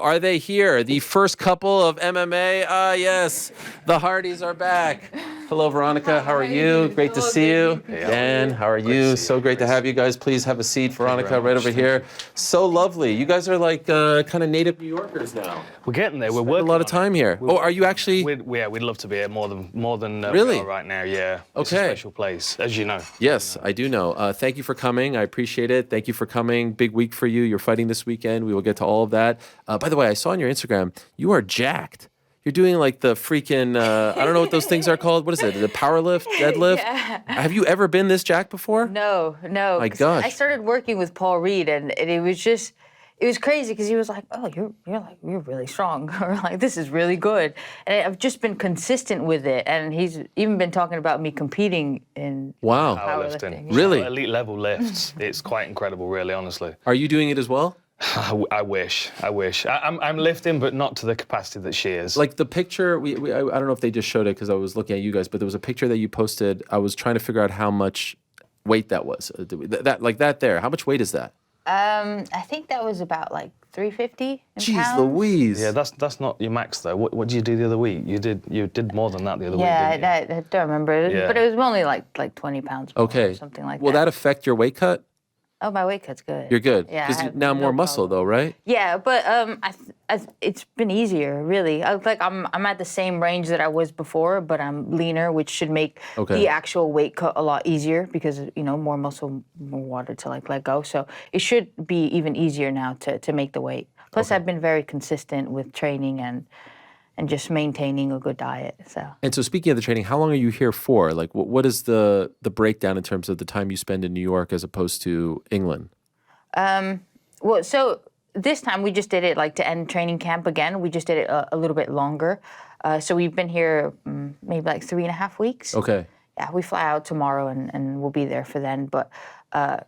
are they here? The first couple of MMA. Ah, yes, the Hardys are back. Hello, Veronica. How are you? Great to see you. Dan, how are you? So great to have you guys. Please have a seat. Veronica, right over here. So lovely. You guys are like kind of native New Yorkers now. We're getting there. We're Spend working a lot of time here. Oh, are you actually? We'd love to be here more than Really? we are right now. Yeah. It's Okay. a special place, as you know. Yes, I do know. Thank you for coming. I appreciate it. Thank you for coming. Big week for you. You're fighting this weekend. We will get to all of that. By the way, I saw on your Instagram, you are jacked. You're doing like the freaking, I don't know what those things are called. What is it? The power lift, deadlift? Yeah. Have you ever been this jacked before? No. My 'Cause gosh. I started working with Paul Reed, and it was crazy because he was like, "Oh, you're really strong," or like, "This is really good," and I've just been consistent with it. And he's even been talking about me competing in Wow. Powerlifting. Really? Elite level lifts. It's quite incredible, really, honestly. Are you doing it as well? I wish. I'm lifting, but not to the capacity that she is. Like the picture, I don't know if they just showed it because I was looking at you guys, but there was a picture that you posted. I was trying to figure out how much weight that was. That there. How much weight is that? I think that was about like 350 in Jeez pounds. Louise. Yeah, that's not your max though. What did you do the other week? You did more than that the other week. Yeah, Didn't you? I don't remember, Yeah. but it was only like 20 pounds more Okay. or something like Will that. that affect your weight cut? Oh, my weight cut's good. You're good. Yeah, I Because have now no more muscle problem. though, right? Yeah, but it's been easier, really. I'm at the same range that I was before, but I'm leaner, which should make Okay. the actual weight cut a lot easier because more muscle, more water to let go. So it should be even easier now to make the weight. Plus, I've been very consistent with training and just maintaining a good diet. So. And so speaking of the training, how long are you here for? Like what is the breakdown in terms of the time you spend in New York as opposed to England? Well, so this time we just did it like to end training camp again. We just did it a little bit longer. So we've been here maybe like 3.5 weeks. Okay. Yeah, we fly out tomorrow and we'll be there for then. But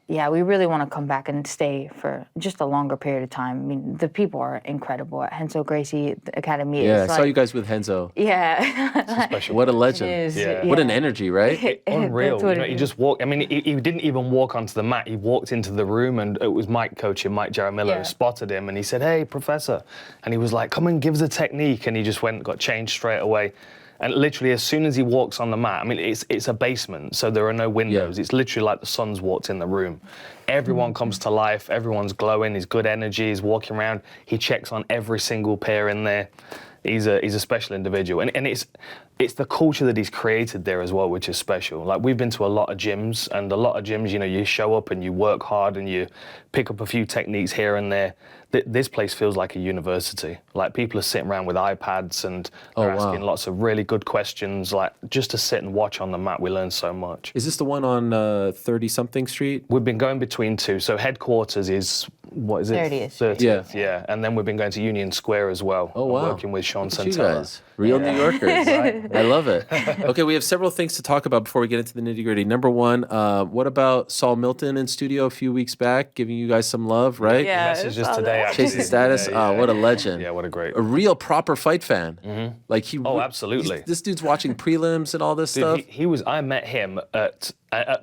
yeah, we really want to come back and stay for just a longer period of time. I mean, the people are incredible at Henzo Gracie Academy. Yeah, I It's saw like- you guys with Henzo. Yeah. Special. What a legend. It is, Yeah. What an energy, right? Unreal. That's what You it he is. just walked. I mean, he didn't even walk onto the mat. He walked into the room, and it was Mike coaching, Mike Jaramillo, Yeah. spotted him, and he said, "Hey, professor," and he was like, "Come and give the technique," and he just got changed straight away. And literally, as soon as he walks on the mat, I mean, it's a basement, so there are no windows. Yeah. It's literally like the sun's walked in the room. Everyone comes to life. Everyone's glowing. He's good energy. He's walking around. He checks on every single pair in there. He's a special individual, and it's the culture that he's created there as well, which is special. Like, we've been to a lot of gyms, and a lot of gyms, you show up and you work hard and you pick up a few techniques here and there. This place feels like a university. Like, people are sitting around with iPads and they're asking lots of really good questions. Like, just to sit and watch on the mat, we learn so much. Is this the one on 30-something Street? We've been going between two. So headquarters is, what is it? 30th. 30th, yeah. And then we've been going to Union Square as well. Oh, wow. Working with Sean Look at you Santella. guys. Real New Yorkers. I love it. Okay, we have several things to talk about before we get into the nitty-gritty. Number one, what about Saul Milton in studio a few weeks back, giving you guys some love, right? Yeah. Messages I saw today, that. actually. Chasing status. Yeah, What a legend. Yeah, what a great. A real proper fight fan. Like he. Oh, absolutely. This dude's watching prelims and all this Dude, stuff. he was. I met him at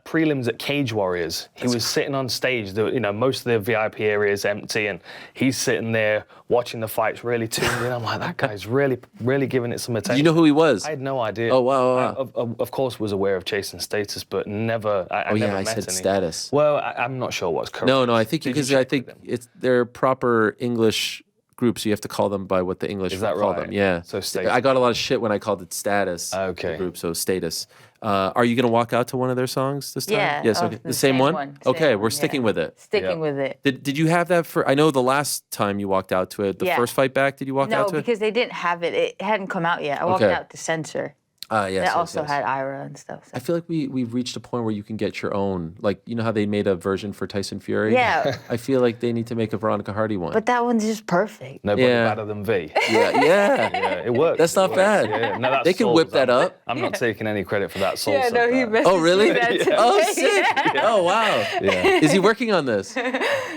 prelims at Cage Warriors. He was sitting on stage. Most of the VIP area is empty, and he's sitting there watching the fights, really tuned in. I'm like, that guy's really, really giving it some attention. Do you know who he was? I had no idea. Oh, wow. I, of course, was aware of Chasing Status, but never. I never I met said any. status. Well, I'm not sure what's correct. No, I think Did you because check I think with them? they're proper English groups. You have to call them by what the English Is that call right? them. Yeah. So status. I got a lot of shit when I called it status. Okay. The group, so status. Are you gonna walk out to one of their songs this time? Yeah. Yes. Oh, Okay. The same one. Okay, Same we're one, sticking yeah. with it. Sticking Yeah. with it. Did you have that for? I know the last time you walked out to it, the Yeah. first fight back. Did you walk No, out to it? because they didn't have it. It hadn't come out yet. I walked Okay. out to Censor. Yes. That also had Ira and stuff. So. I feel like we've reached a point where you can get your own. Like, you know how they made a version for Tyson Fury? Yeah. I feel like they need to make a Veronica Hardy one. But that one's just perfect. Nobody Yeah. better than V. yeah. Yeah, it works. That's not It works. bad. Yeah. No, that's They can Saul's. whip that up. I'm not taking any credit for that. Saul Yeah, said no, he that. messaged Oh, really? me that today. Oh, sick. Yeah. Oh, wow. Yeah. Is he working on this?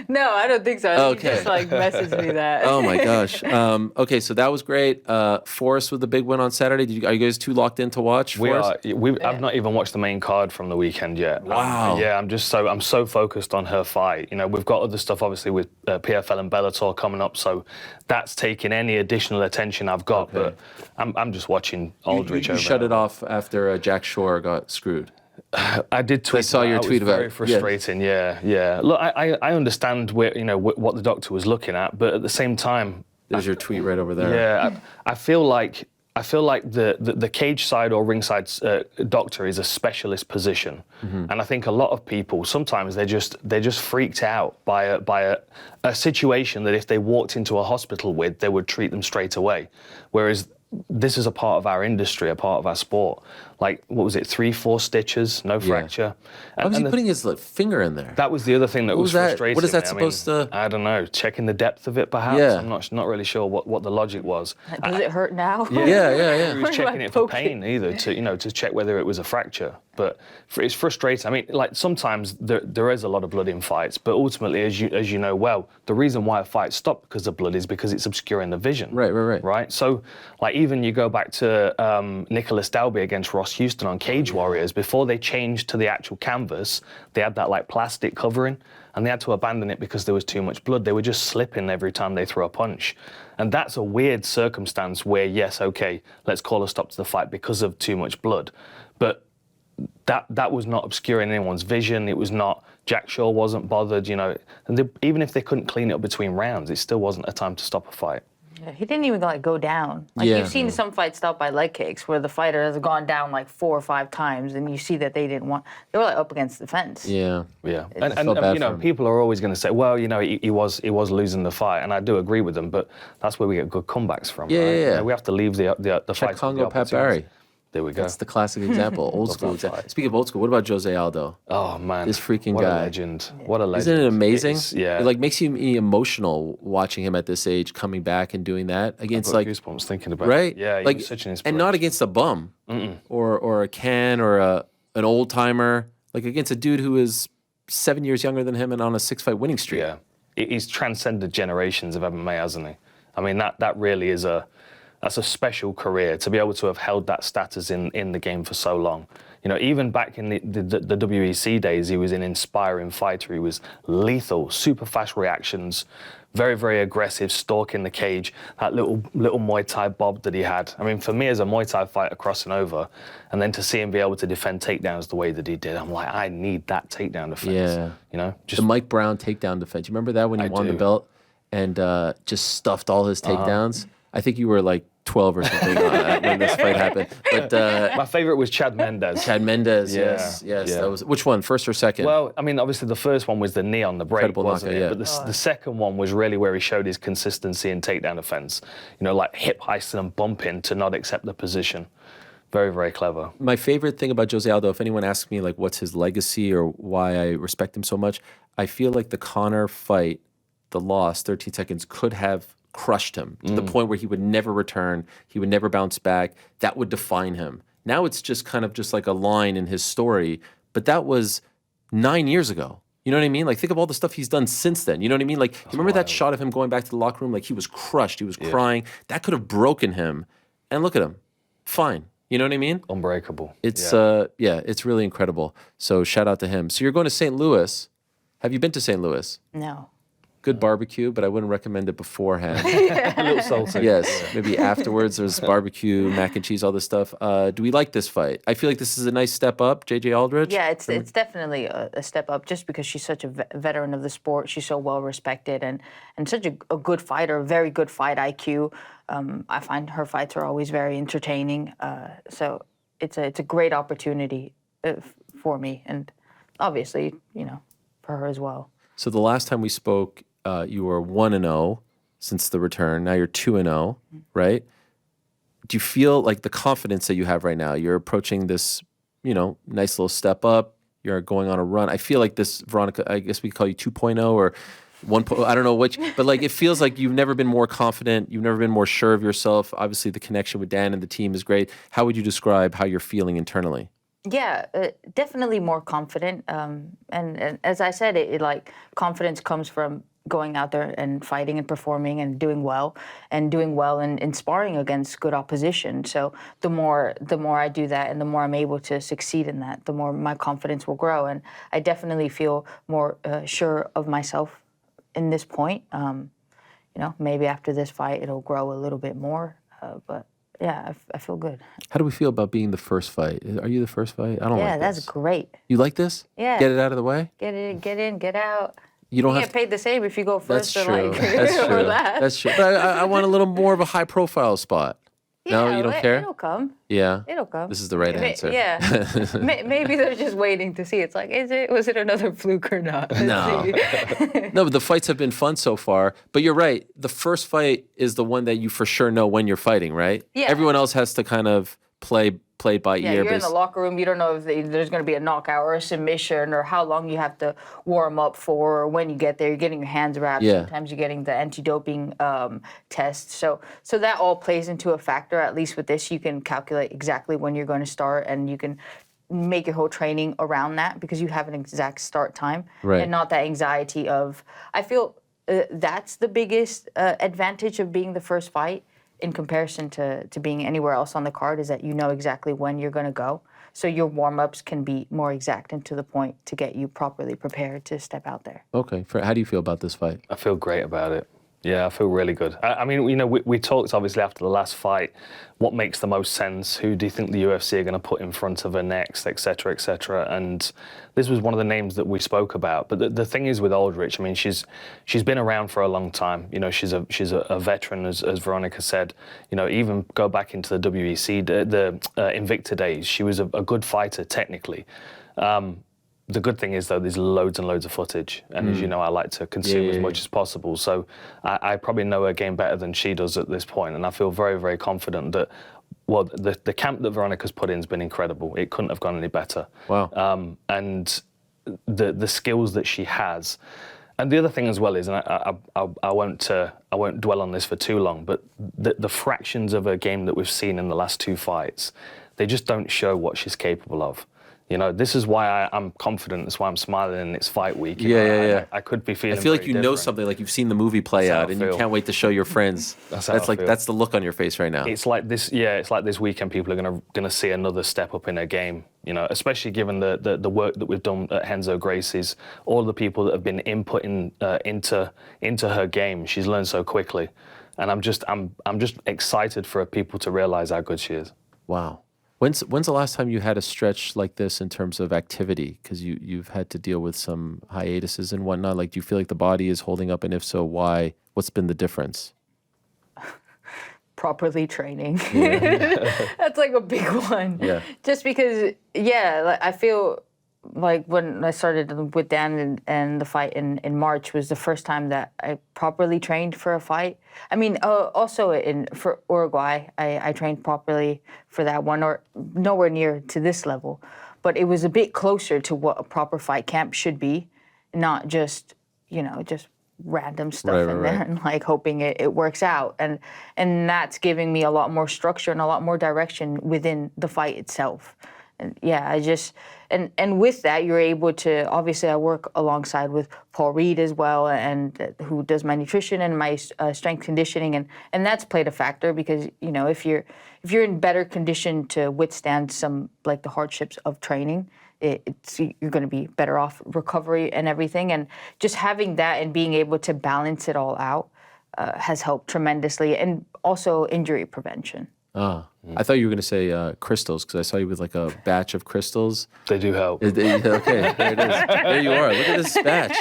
No, I don't think so. Okay. He just messaged me that. Oh, my gosh. Okay, so that was great. Forrest with the big win on Saturday. Are you guys too locked in to watch for us? I've not even watched the main card from the weekend yet. Wow. I'm so focused on her fight. You know, we've got other stuff obviously with PFL and Bellator coming up, so that's taking any additional attention I've got. Okay. But I'm just watching Aldrich. You shut it off after Jack Shore got screwed. I did tweet. I saw your tweet about it. Very frustrating. Yeah. Look, I understand where what the doctor was looking at, but at the same time, there's your tweet right over there. Yeah, I feel like the cage side or ringside doctor is a specialist position, and I think a lot of people sometimes they're just freaked out by a situation that if they walked into a hospital with, they would treat them straight away, whereas this is a part of our industry, a part of our sport. Like, what was it, 3-4 stitches, no fracture. Why was he putting his finger in there? That was the other thing that was frustrating. What is that me. supposed to? I don't know, checking the depth of it perhaps? Yeah. I'm not really sure what the logic was. Does it hurt now? Yeah. He was checking it for pain either, to check whether it was a fracture. But it's frustrating. I mean, like sometimes there is a lot of blood in fights, but ultimately, as you know well, the reason why a fight stopped because of blood is because it's obscuring the vision. Right. Right? So, like, even you go back to Nicholas Dalby against Ross Houston on Cage Warriors, before they changed to the actual canvas, they had that, like, plastic covering, and they had to abandon it because there was too much blood. They were just slipping every time they threw a punch. And that's a weird circumstance where, yes, okay, let's call a stop to the fight because of too much blood. But that was not obscuring anyone's vision. It was not, Jack Shaw wasn't bothered, and even if they couldn't clean it up between rounds, it still wasn't a time to stop a fight. Yeah, he didn't even go down. You've seen some fights stopped by leg kicks where the fighter has gone down like 4 or 5 times, and you see that they were up against the fence. Yeah. And people are always going to say, well, he was losing the fight, and I do agree with them, but that's where we get good comebacks from. Yeah. We have to leave the fight. Congo Pat Barry. There we go. That's the classic example, old school. Speaking of old school, what about Jose Aldo? Oh man, this freaking what guy! What a legend! What a legend! Isn't it amazing? It makes you emotional watching him at this age, coming back and doing that against goosebumps thinking about it. Yeah, like such an inspiration. And not against a bum or a can or an old timer, like against a dude who is 7 years younger than him and on a 6-fight winning streak. Yeah, he's transcended generations of MMA, hasn't he? I mean, that really is that's a special career to be able to have held that status in the game for so long. Even back in the WEC days, he was an inspiring fighter. He was lethal, super fast reactions, very, very aggressive, stalking the cage, that little Muay Thai bob that he had. I mean, for me as a Muay Thai fighter crossing over, and then to see him be able to defend takedowns the way that he did, I'm like, I need that takedown defense. Yeah. The Mike Brown takedown defense. You remember that when he won the belt and just stuffed all his takedowns? I think you were like 12 or something when this fight happened. But my favorite was Chad Mendes. Yes. That was, which one, first or second? Well, I mean, obviously the first one was the knee on the break, Incredible wasn't knockout, it? But the second one was really where he showed his consistency in takedown defense. Like hip heisting and bumping to not accept the position. Very, very clever. My favorite thing about Jose Aldo, if anyone asks me like what's his legacy or why I respect him so much, I feel like the Conor fight, the loss, 13 seconds, could have crushed him to the point where he would never return, he would never bounce back. That would define him. Now it's just kind of just like a line in his story, but that was 9 years ago. You know what I mean? Like, think of all the stuff he's done since then. You know what I mean? Like, you remember that shot of him going back to the locker room? Like, he was crushed, he was crying. That could have broken him. And look at him. Fine. You know what I mean? Unbreakable. It's it's really incredible. So shout out to him. So you're going to St. Louis. Have you been to St. Louis? No. Good barbecue, but I wouldn't recommend it beforehand. A little salty. Yes, maybe afterwards there's barbecue, mac and cheese, all this stuff. Do we like this fight? I feel like this is a nice step up, JJ Aldrich. Yeah, it's definitely a step up just because she's such a veteran of the sport. She's so well respected and such a good fighter, a very good fight IQ. I find her fights are always very entertaining. So it's a great opportunity for me and obviously, for her as well. So the last time we spoke, you were 1-0 since the return. Now you're 2-0, right? Do you feel like the confidence that you have right now? You're approaching this, nice little step up. You're going on a run. I feel like this, Veronica, I guess we call you 2.0 or 1.0, I don't know which, but like it feels like you've never been more confident. You've never been more sure of yourself. Obviously, the connection with Dan and the team is great. How would you describe how you're feeling internally? Yeah, definitely more confident. And as I said, it like confidence comes from going out there and fighting and performing and doing well and sparring against good opposition. So the more I do that and the more I'm able to succeed in that, the more my confidence will grow. And I definitely feel more sure of myself in this point. Maybe after this fight it'll grow a little bit more, but yeah, I feel good. How do we feel about being the first fight? Are you the first fight? I don't like this. Yeah, that's great. You like this? Yeah. Get it out of the way? Get in, get out. You don't You have get paid the same if you go first That's or true. like That's or true. last. That's true. But I want a little more of a high profile spot. No, Yeah, you don't care? It'll come. Yeah. It'll come. This is the right answer. Yeah. Maybe they're just waiting to see. It's like, was it another fluke or not? Let's No. see. No, but the fights have been fun so far. But you're right. The first fight is the one that you for sure know when you're fighting, right? Yeah. Everyone else has to kind of play by Yeah, ear. you're in the locker room. You don't know if there's going to be a knockout or a submission or how long you have to warm up for. Or when you get there, you're getting your hands wrapped. Yeah. Sometimes you're getting the anti-doping test. So that all plays into a factor. At least with this, you can calculate exactly when you're going to start, and you can make your whole training around that because you have an exact start time, Right. and not that anxiety of. I feel that's the biggest advantage of being the first fight in comparison to being anywhere else on the card, is that you know exactly when you're going to go. So your warm-ups can be more exact and to the point to get you properly prepared to step out there. Okay. How do you feel about this fight? I feel great about it. Yeah, I feel really good. I mean, we talked obviously after the last fight, what makes the most sense, who do you think the UFC are going to put in front of her next, et cetera, and this was one of the names that we spoke about. But the thing is with Aldrich, I mean, she's been around for a long time. She's a veteran, as Veronica said. Even go back into the WEC, the Invicta days, she was a good fighter technically. The good thing is, though, there's loads and loads of footage. And as you know, I like to consume as much as possible. So I probably know her game better than she does at this point. And I feel very, very confident that, well, the camp that Veronica's put in has been incredible. It couldn't have gone any better. Wow. And the skills that she has. And the other thing as well is, and I won't dwell on this for too long, but the fractions of her game that we've seen in the last two fights, they just don't show what she's capable of. This is why I'm confident. That's why I'm smiling, and it's fight week. Yeah. I could be feeling. I feel like very you know different. something, like you've seen the movie play That's how out, I and you feel. can't wait to show your friends. That's how I feel. That's the look on your face right now. It's like this. Yeah, it's like this weekend. People are gonna see another step up in her game. Especially given the work that we've done at Renzo Gracie's, all the people that have been inputting into her game. She's learned so quickly, and I'm just excited for people to realize how good she is. Wow. When's the last time you had a stretch like this in terms of activity? Because you've had to deal with some hiatuses and whatnot. Like, do you feel like the body is holding up, and if so, why? What's been the difference? Properly training. Yeah. That's like a big one. Yeah. Just because, I feel like when I started with Dan and the fight in March was the first time that I properly trained for a fight. I mean, also for Uruguay, I trained properly for that one, or nowhere near to this level, but it was a bit closer to what a proper fight camp should be, not just random stuff in there and like hoping it works out, and that's giving me a lot more structure and a lot more direction within the fight itself. And and with that, you're able to, obviously I work alongside with Paul Reed as well, and who does my nutrition and my strength conditioning, and that's played a factor because, if you're in better condition to withstand some, like the hardships of training, you're going to be better off recovery and everything. And just having that and being able to balance it all out has helped tremendously, and also injury prevention. I thought you were going to say crystals, because I saw you with like a batch of crystals. They do help. Okay, there it is. There you are. Look at this batch.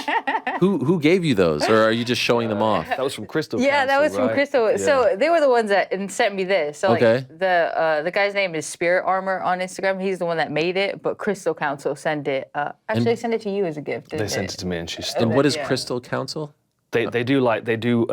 Who gave you those, or are you just showing them off? That was from Crystal. Yeah, that was from Crystal. Yeah. So they were the ones that sent me this. So Okay. The guy's name is Spirit Armor on Instagram. He's the one that made it, but Crystal Council sent it. Actually, they sent it to you as a gift. They sent it to me, and she's. And what is Yeah. Crystal Council? They do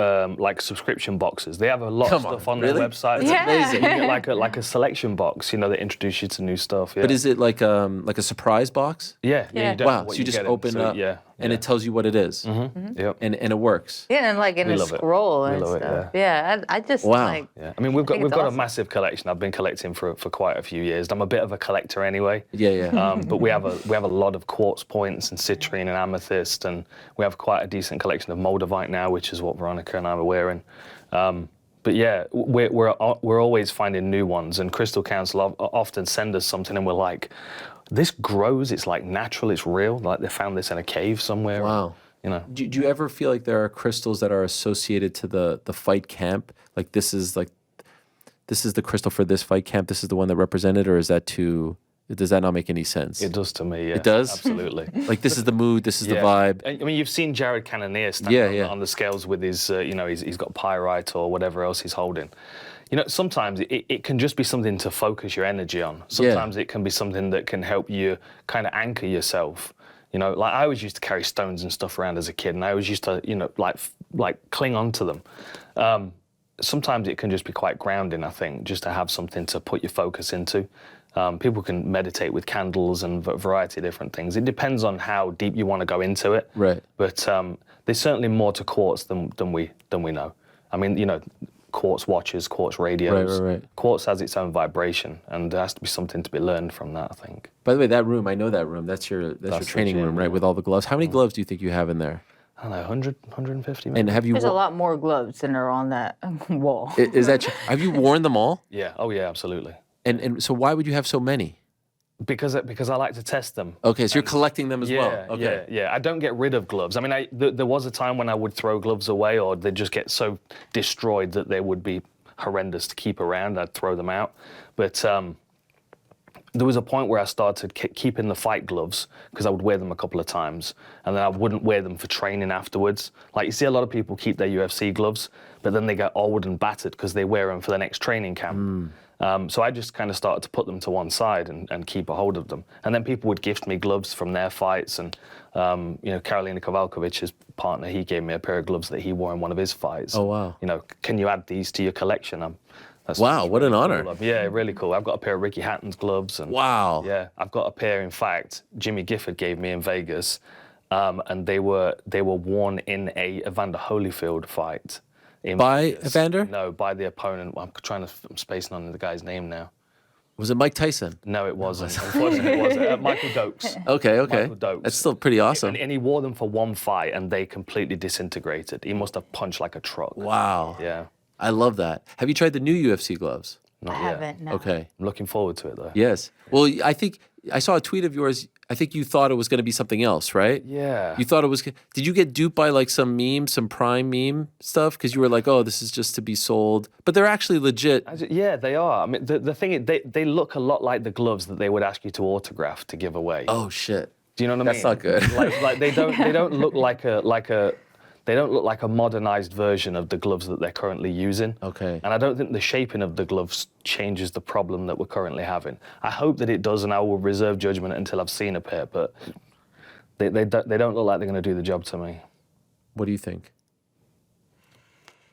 subscription boxes. They have a lot of stuff on their really? website. That's amazing. You get like a selection box. They introduce you to new stuff. Yeah. But is it like a surprise box? Yeah. Yeah. You don't know Wow, what so you just getting. open So, up. Yeah. and it tells you what it is. Yep. And it works. Yeah, and like in a love it. scroll We and love it, stuff. Yeah, I just like. Yeah, I mean we've think it's got a awesome. massive collection. I've been collecting for quite a few years. I'm a bit of a collector anyway. Yeah. But we have a lot of quartz points and citrine and amethyst, and we have quite a decent collection of moldavite now, which is what Veronica and I were wearing. But yeah, we're always finding new ones, and Crystal Council often send us something, and we're like, this grows. It's like natural. It's real. Like they found this in a cave somewhere. Wow. You know. Do you ever feel like there are crystals that are associated to the fight camp? Like this is the crystal for this fight camp. This is the one that represented, or is that too? Does that not make any sense? It does to me. Yeah. It does? Absolutely. Like this is the mood. This is the vibe. I mean, you've seen Jared Cannonier stand on the scales with his, he's got pyrite or whatever else he's holding. You know, sometimes it can just be something to focus your energy on. Sometimes it can be something that can help you kind of anchor yourself. You know, like I always used to carry stones and stuff around as a kid, and I always used to, like cling on to them. Sometimes it can just be quite grounding, I think, just to have something to put your focus into. People can meditate with candles and a variety of different things. It depends on how deep you want to go into it. Right. But there's certainly more to quartz than we know. I mean, you know, quartz watches, quartz radios. Right. Quartz has its own vibration, and there has to be something to be learned from that, I think. By the way, that room, I know that room. That's your training room, right? With all the gloves. How many gloves do you think you have in there? I don't know, 100, 150 maybe? And have you? There's a lot more gloves than are on that wall. Is that? Have you worn them all? Yeah. Oh yeah, absolutely. And so why would you have so many? Because I like to test them. Okay, so you're collecting them as well. Okay. Yeah. I don't get rid of gloves. I mean, there was a time when I would throw gloves away, or they'd just get so destroyed that they would be horrendous to keep around. I'd throw them out. But there was a point where I started keeping the fight gloves because I would wear them a couple of times, and then I wouldn't wear them for training afterwards. Like you see a lot of people keep their UFC gloves, but then they get old and battered because they wear them for the next training camp. So I just kind of started to put them to one side and keep a hold of them. And then people would gift me gloves from their fights. And, Karolina Kowalkowic's partner, he gave me a pair of gloves that he wore in one of his fights. Oh, wow. You know, can you add these to your collection? That's Wow, what an honor. Cool. Yeah, really cool. I've got a pair of Ricky Hatton's gloves. And, Wow. Yeah, I've got a pair, in fact, Jimmy Gifford gave me in Vegas. And they were worn in a Evander Holyfield fight. By Evander? No, by the opponent. I'm spacing on the guy's name now. Was it Mike Tyson? No, it wasn't. Unfortunately, it wasn't. Michael Dokes. Okay. Michael Dokes. That's still pretty awesome. And he wore them for one fight, and they completely disintegrated. He must have punched like a truck. Wow. Yeah. I love that. Have you tried the new UFC gloves? Not I yet. haven't. No. Okay. I'm looking forward to it, though. Yes. Well, I think I saw a tweet of yours. I think you thought it was going to be something else, right? Yeah. You thought it was. Did you get duped by like some meme, some Prime meme stuff? Because you were like, oh, this is just to be sold. But they're actually legit. Yeah, they are. I mean, the thing is, they look a lot like the gloves that they would ask you to autograph to give away. Oh, shit. Do you know what I mean? That's not good. Like they don't look like a modernized version of the gloves that they're currently using. Okay. And I don't think the shaping of the gloves changes the problem that we're currently having. I hope that it does, and I will reserve judgment until I've seen a pair, but they don't look like they're going to do the job to me. What do you think?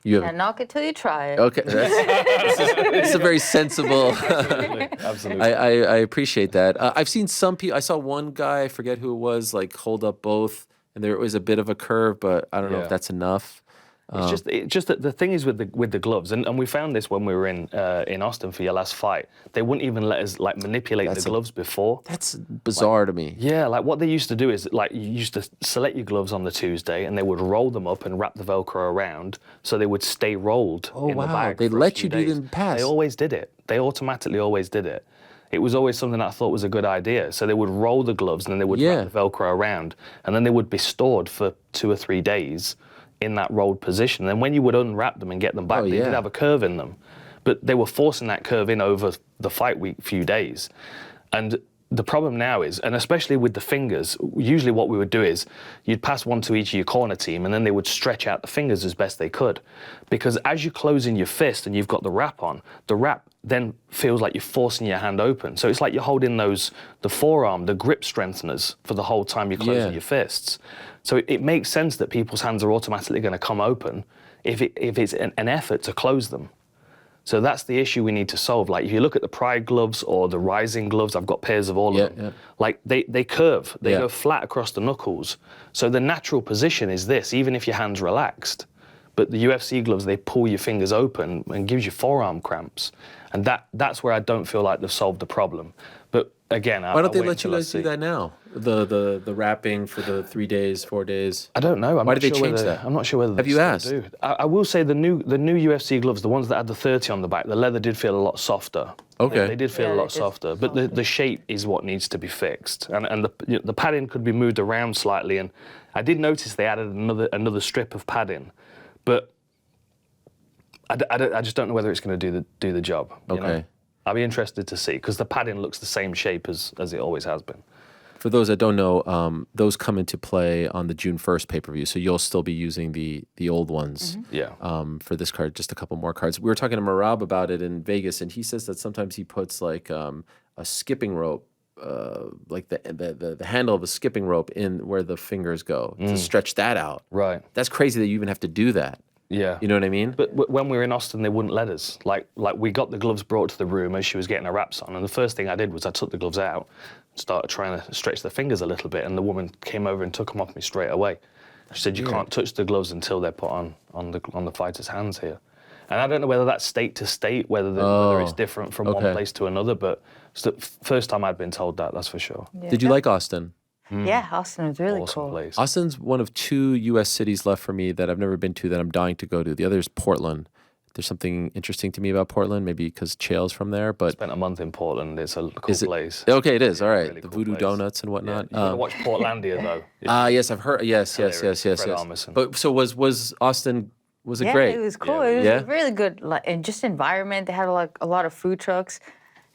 You Can't knock it till you try it. Okay. This is a very sensible. Absolutely. I appreciate that. I've seen some people. I saw one guy, I forget who it was, like hold up both. And there was a bit of a curve, but I don't know if that's enough. It's just that the thing is with the gloves, and we found this when we were in Austin for your last fight. They wouldn't even let us like manipulate the gloves before. That's bizarre to me. Yeah, like what they used to do is like you used to select your gloves on the Tuesday, and they would roll them up and wrap the Velcro around, so they would stay rolled in the bag. They for a let few you do days. it in the past. They always did it. They automatically always did it. It was always something that I thought was a good idea. So they would roll the gloves and then they would wrap the Velcro around, and then they would be stored for 2 or 3 days in that rolled position. And then when you would unwrap them and get them back, they did have a curve in them. But they were forcing that curve in over the fight week few days. And the problem now is, and especially with the fingers, usually what we would do is you'd pass one to each of your corner team, and then they would stretch out the fingers as best they could. Because as you're closing your fist and you've got the wrap on, the wrap then feels like you're forcing your hand open. So it's like you're holding the forearm, the grip strengtheners for the whole time you're closing your fists. So it makes sense that people's hands are automatically going to come open if it's an effort to close them. So that's the issue we need to solve. Like if you look at the Pride gloves or the Rising gloves, I've got pairs of all of them. Yeah. Like they curve, they go flat across the knuckles. So the natural position is this, even if your hand's relaxed. But the UFC gloves, they pull your fingers open and gives you forearm cramps. And that's where I don't feel like they've solved the problem. But again, why don't they let you guys do that now? The wrapping for the 3 days, 4 days. I don't know. Why did they change that? I'm not sure whether. Have you asked? I will say the new UFC gloves, the ones that had the 30 on the back, the leather did feel a lot softer. Okay. They did feel a lot softer, but the shape is what needs to be fixed, and the padding could be moved around slightly. And I did notice they added another strip of padding, but I just don't know whether it's going to do the job. You know? I'll be interested to see, because the padding looks the same shape as it always has been. For those that don't know, those come into play on the June 1st pay-per-view, so you'll still be using the old ones for this card, just a couple more cards. We were talking to Marab about it in Vegas, and he says that sometimes he puts like a skipping rope, like the handle of a skipping rope in where the fingers go to stretch that out. Right. That's crazy that you even have to do that. Yeah. You know what I mean? But when we were in Austin, they wouldn't let us. Like we got the gloves brought to the room as she was getting her wraps on, and the first thing I did was I took the gloves out, started trying to stretch the fingers a little bit, and the woman came over and took them off me straight away. She said, you can't touch the gloves until they're put on the fighter's hands here. And I don't know whether that's state to state, whether it's different from one place to another, but it's the first time I'd been told that, that's for sure. Yeah. Did you like Austin? Yeah, Austin was really Awesome cool. place. Austin's one of 2 U.S. cities left for me that I've never been to that I'm dying to go to. The other is Portland. There's something interesting to me about Portland, maybe because Chael's from there, but... Spent a month in Portland. It's a cool place. Okay, it is. All right. Really the cool Voodoo place. Donuts and whatnot. Yeah. You gotta watch Portlandia, though. Yes, I've heard. Yes. Fred Armisen. But so was Austin, was it Yeah, great? it was cool. Yeah, it was yeah? a really good, and just environment. They had like a lot of food trucks.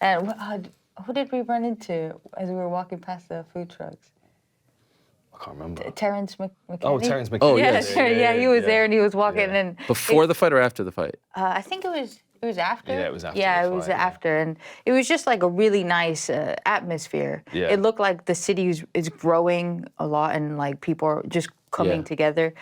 And who did we run into as we were walking past the food trucks? I can't remember. Terrence McKinney. Oh, Terrence McKinney. Oh, Yeah, yes. yeah, he was there and he was walking. And Before the fight or after the fight? I think it was after. Yeah, it was after Yeah, the it was fight, yeah. after, and it was just like a really nice atmosphere. Yeah. It looked like the city is growing a lot, and like people are just coming together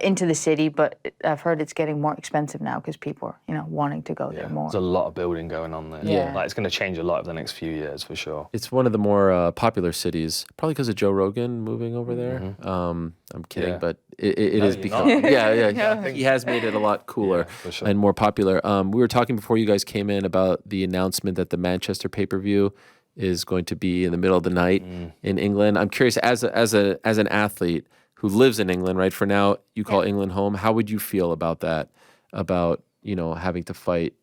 into the city. But I've heard it's getting more expensive now because people are, wanting to go there more. There's a lot of building going on there. Yeah. Like, it's going to change a lot over the next few years, for sure. It's one of the more popular cities, probably because of Joe Rogan moving over there. I'm kidding, Yeah. but it is you're become. not. Yeah. He has made it a lot cooler for sure. and more popular. We were talking before you guys came in about the announcement that the Manchester pay-per-view is going to be in the middle of the night in England. I'm curious, as an athlete who lives in England, right? For now, you call England home. How would you feel about that? About having to fight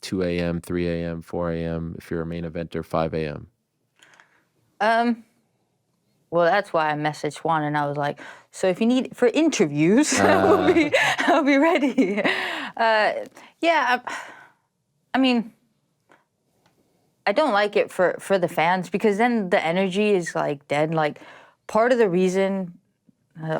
2 a.m., 3 a.m., 4 a.m. if you're a main eventer, 5 a.m. Well, that's why I messaged Juan and I was like, so if you need for interviews, I'll be ready. I mean, I don't like it for the fans because then the energy is like dead. Like part of the reason,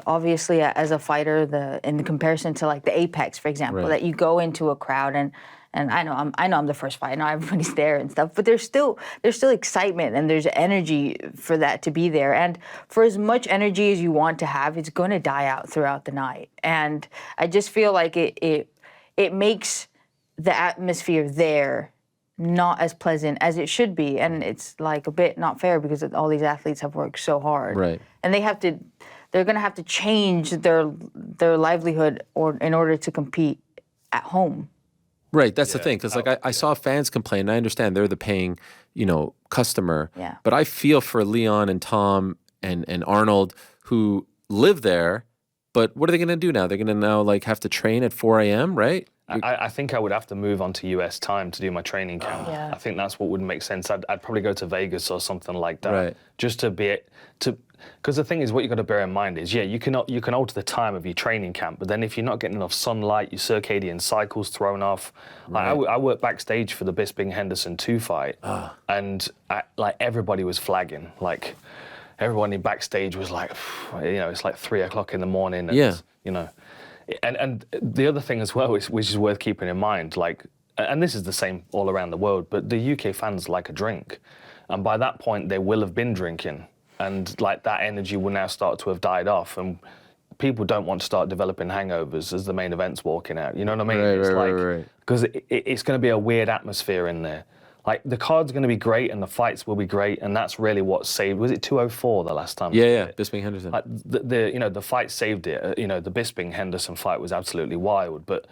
obviously, as a fighter, in comparison to like the Apex, for example, that you go into a crowd and I know I'm the first fight. I know everybody's there and stuff, but there's still excitement and there's energy for that to be there. And for as much energy as you want to have, it's going to die out throughout the night. And I just feel like it makes the atmosphere there not as pleasant as it should be, and it's like a bit not fair because all these athletes have worked so hard, Right? And they're going to have to change their livelihood in order to compete at home. Right, that's the thing, because like I saw fans complain. And I understand they're the paying, customer. Yeah. But I feel for Leon and Tom and Arnold who live there. But what are they going to do now? They're going to now like have to train at 4 a.m. right? I think I would have to move on to US time to do my training camp. Yeah. I think that's what would make sense. I'd probably go to Vegas or something like that, Right. just to because the thing is, what you got to bear in mind is, you can alter the time of your training camp, but then if you're not getting enough sunlight, your circadian cycle's thrown off. Like, I worked backstage for the Bisping Henderson 2 fight, and everybody was flagging. Like everyone in backstage was like, it's like 3 o'clock in the morning. And, And the other thing as well, which is worth keeping in mind, like, and this is the same all around the world, but the UK fans like a drink. And by that point, they will have been drinking. And like that energy will now start to have died off. And people don't want to start developing hangovers as the main event's walking out. You know what I mean? Right, It's right, like, right. because it's going to be a weird atmosphere in there. Like, the card's going to be great and the fights will be great, and that's really what saved. Was it 204 the last time? Yeah, Bisping Henderson. Like, the fight saved it. The Bisping Henderson fight was absolutely wild, but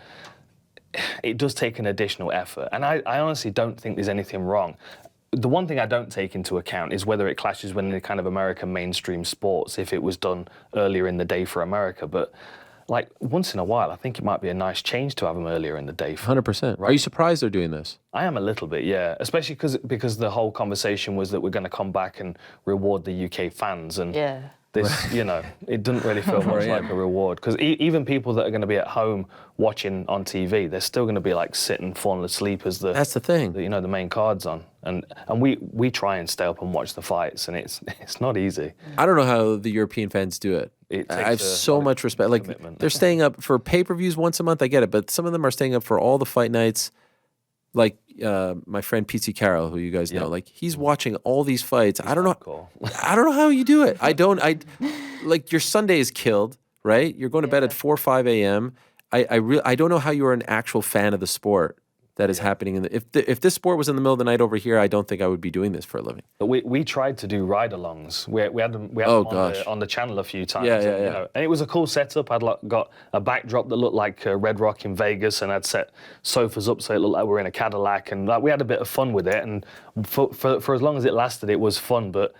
it does take an additional effort. And I honestly don't think there's anything wrong. The one thing I don't take into account is whether it clashes with any kind of American mainstream sports if it was done earlier in the day for America. But like, once in a while, I think it might be a nice change to have them earlier in the day. 100%. Right? Are you surprised they're doing this? I am a little bit, yeah. Especially because the whole conversation was that we're going to come back and reward the UK fans. And this, it doesn't really feel much like a reward. Because even people that are going to be at home watching on TV, they're still going to be like sitting, falling asleep as That's the thing. The main card's on. And we try and stay up and watch the fights, and it's not easy. I don't know how the European fans do it. I have so much respect. Like, commitment. they're staying up for pay-per-views once a month, I get it, but some of them are staying up for all the fight nights. Like my friend Pete Carroll, who you guys know, like, he's watching all these fights. I don't know. I don't know how you do it. Like, your Sunday is killed, right? You're going to bed at 4 or 5 a.m. I don't know how you are an actual fan of the sport that is happening. If this sport was in the middle of the night over here, I don't think I would be doing this for a living. But we tried to do ride-alongs. We had them on the channel a few times. Yeah. And it was a cool setup. I'd got a backdrop that looked like Red Rock in Vegas, and I'd set sofas up so it looked like we were in a Cadillac, and like, we had a bit of fun with it. And for as long as it lasted, it was fun. But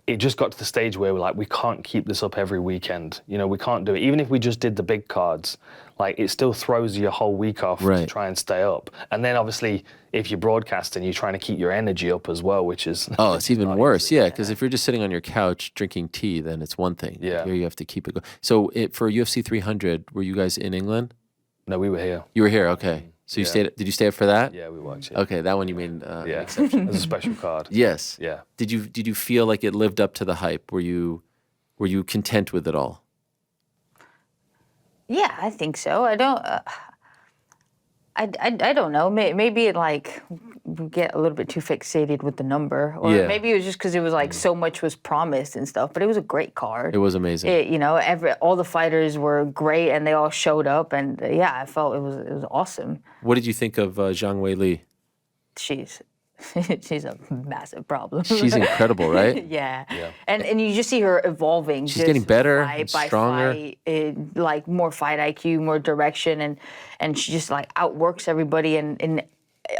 it just got to the stage where we're like, we can't keep this up every weekend. We can't do it. Even if we just did the big cards, like, it still throws your whole week off to try and stay up. And then obviously, if you're broadcasting, you're trying to keep your energy up as well, which is... Oh, it's even worse, because if you're just sitting on your couch drinking tea, then it's one thing. Yeah. Here you have to keep it going. So for UFC 300, were you guys in England? No, we were here. You were here, okay. So did you stay up for that? Yeah, we watched it. Okay, that one you made an exception. As a special card. Yes. Yeah. Did you feel like it lived up to the hype? Were you content with it all? Yeah, I think so. I don't. I don't know. Maybe it, like, we get a little bit too fixated with the number, or maybe it was just because it was like so much was promised and stuff. But it was a great card. It was amazing. All the fighters were great, and they all showed up, and I felt it was awesome. What did you think of Zhang Weili? She's a massive problem. She's incredible, right? Yeah. And you just see her evolving. She's getting better, fight by stronger. Fight, like, more fight IQ, more direction, and she just, like, outworks everybody in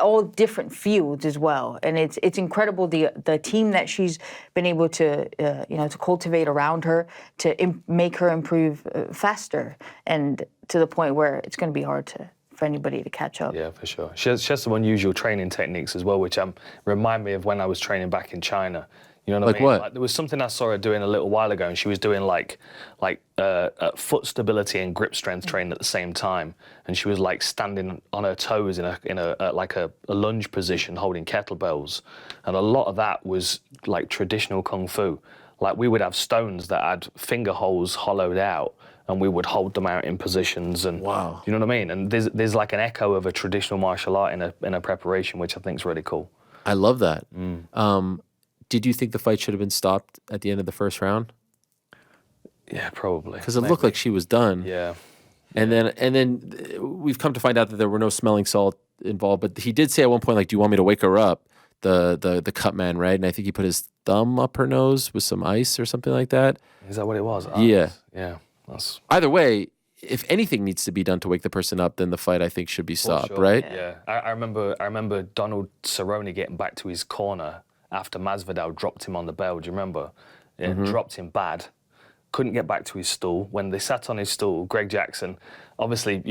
all different fields as well. And it's incredible the team that she's been able to to cultivate around her to make her improve faster, and to the point where it's going to be hard for anybody to catch up. Yeah, for sure. She has some unusual training techniques as well, which remind me of when I was training back in China. You know what I mean? What? Like, there was something I saw her doing a little while ago, and she was doing like foot stability and grip strength training at the same time, and she was like standing on her toes in a lunge position, holding kettlebells, and a lot of that was like traditional kung fu. Like, we would have stones that had finger holes hollowed out, and we would hold them out in positions, and wow, you know what I mean? And there's like an echo of a traditional martial art in a preparation, which I think is really cool. I love that. Did you think the fight should have been stopped at the end of the first round? Yeah, probably. Because it looked like she was done. Yeah. And then we've come to find out that there were no smelling salt involved. But he did say at one point, like, "Do you want me to wake her up?" The cut man, right? And I think he put his thumb up her nose with some ice or something like that. Is that what it was? Yeah. Yeah. Either way, if anything needs to be done to wake the person up, then the fight, I think, should be stopped, right? Yeah. I remember Donald Cerrone getting back to his corner after Masvidal dropped him on the bell. Do you remember? Yeah, dropped him bad. Couldn't get back to his stool. When they sat on his stool, Greg Jackson, obviously,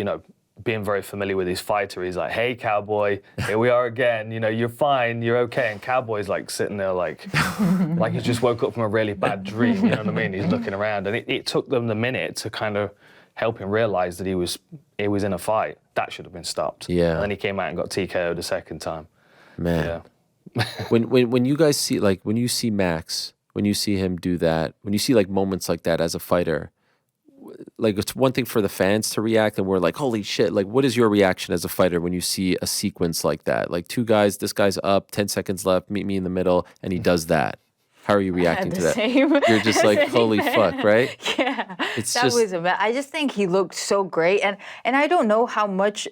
being very familiar with his fighter, he's like, "Hey, Cowboy, here we are again. You're fine, you're okay." And Cowboy's like sitting there like he just woke up from a really bad dream. You know what I mean? He's looking around, and it took them the minute to kind of help him realize that he was in a fight. That should have been stopped. Yeah. And then he came out and got TKO'd the second time. Man. Yeah. when you guys see, like, when you see Max, when you see him do that, when you see like moments like that as a fighter, like, it's one thing for the fans to react and we're like, holy shit, like, what is your reaction as a fighter when you see a sequence like that? Like, two guys, this guy's up, 10 seconds left, meet me in the middle, and he does that. How are you reacting to that? Same. You're just like, holy fuck, right? Yeah, It's that just, was I just think he looked so great, and I don't know how much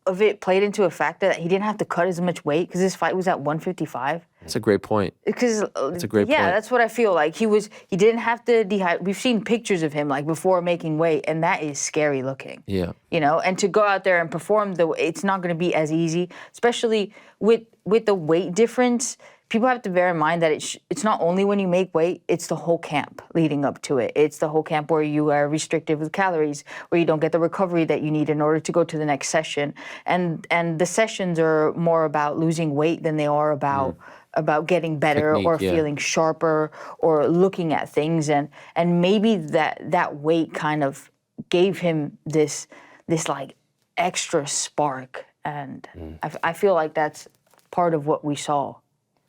of it played into a factor that he didn't have to cut as much weight because his fight was at 155. it's a great point. Because It's a great yeah, point. that's what I feel like. He didn't have to dehydrate. We've seen pictures of him like before making weight, and that is scary looking. Yeah. You know, and to go out there and perform, it's not going to be as easy, especially with the weight difference. People have to bear in mind that it's not only when you make weight, it's the whole camp leading up to it. It's the whole camp where you are restricted with calories, where you don't get the recovery that you need in order to go to the next session. And the sessions are more about losing weight than they are about getting better Technique, or yeah. feeling sharper or looking at things. And maybe that weight kind of gave him this like extra spark. And I feel like that's part of what we saw.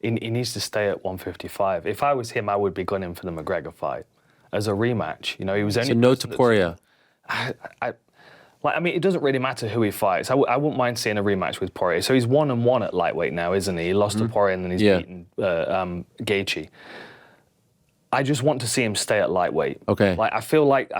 He needs to stay at 155. If I was him, I would be gunning for the McGregor fight as a rematch. You know, he was only. So no Topuria. I mean, it doesn't really matter who he fights. I wouldn't mind seeing a rematch with Poirier. So he's 1-1 at lightweight now, isn't he? He lost to Poirier and then he's beaten Gaethje. I just want to see him stay at lightweight. Okay. Like I feel like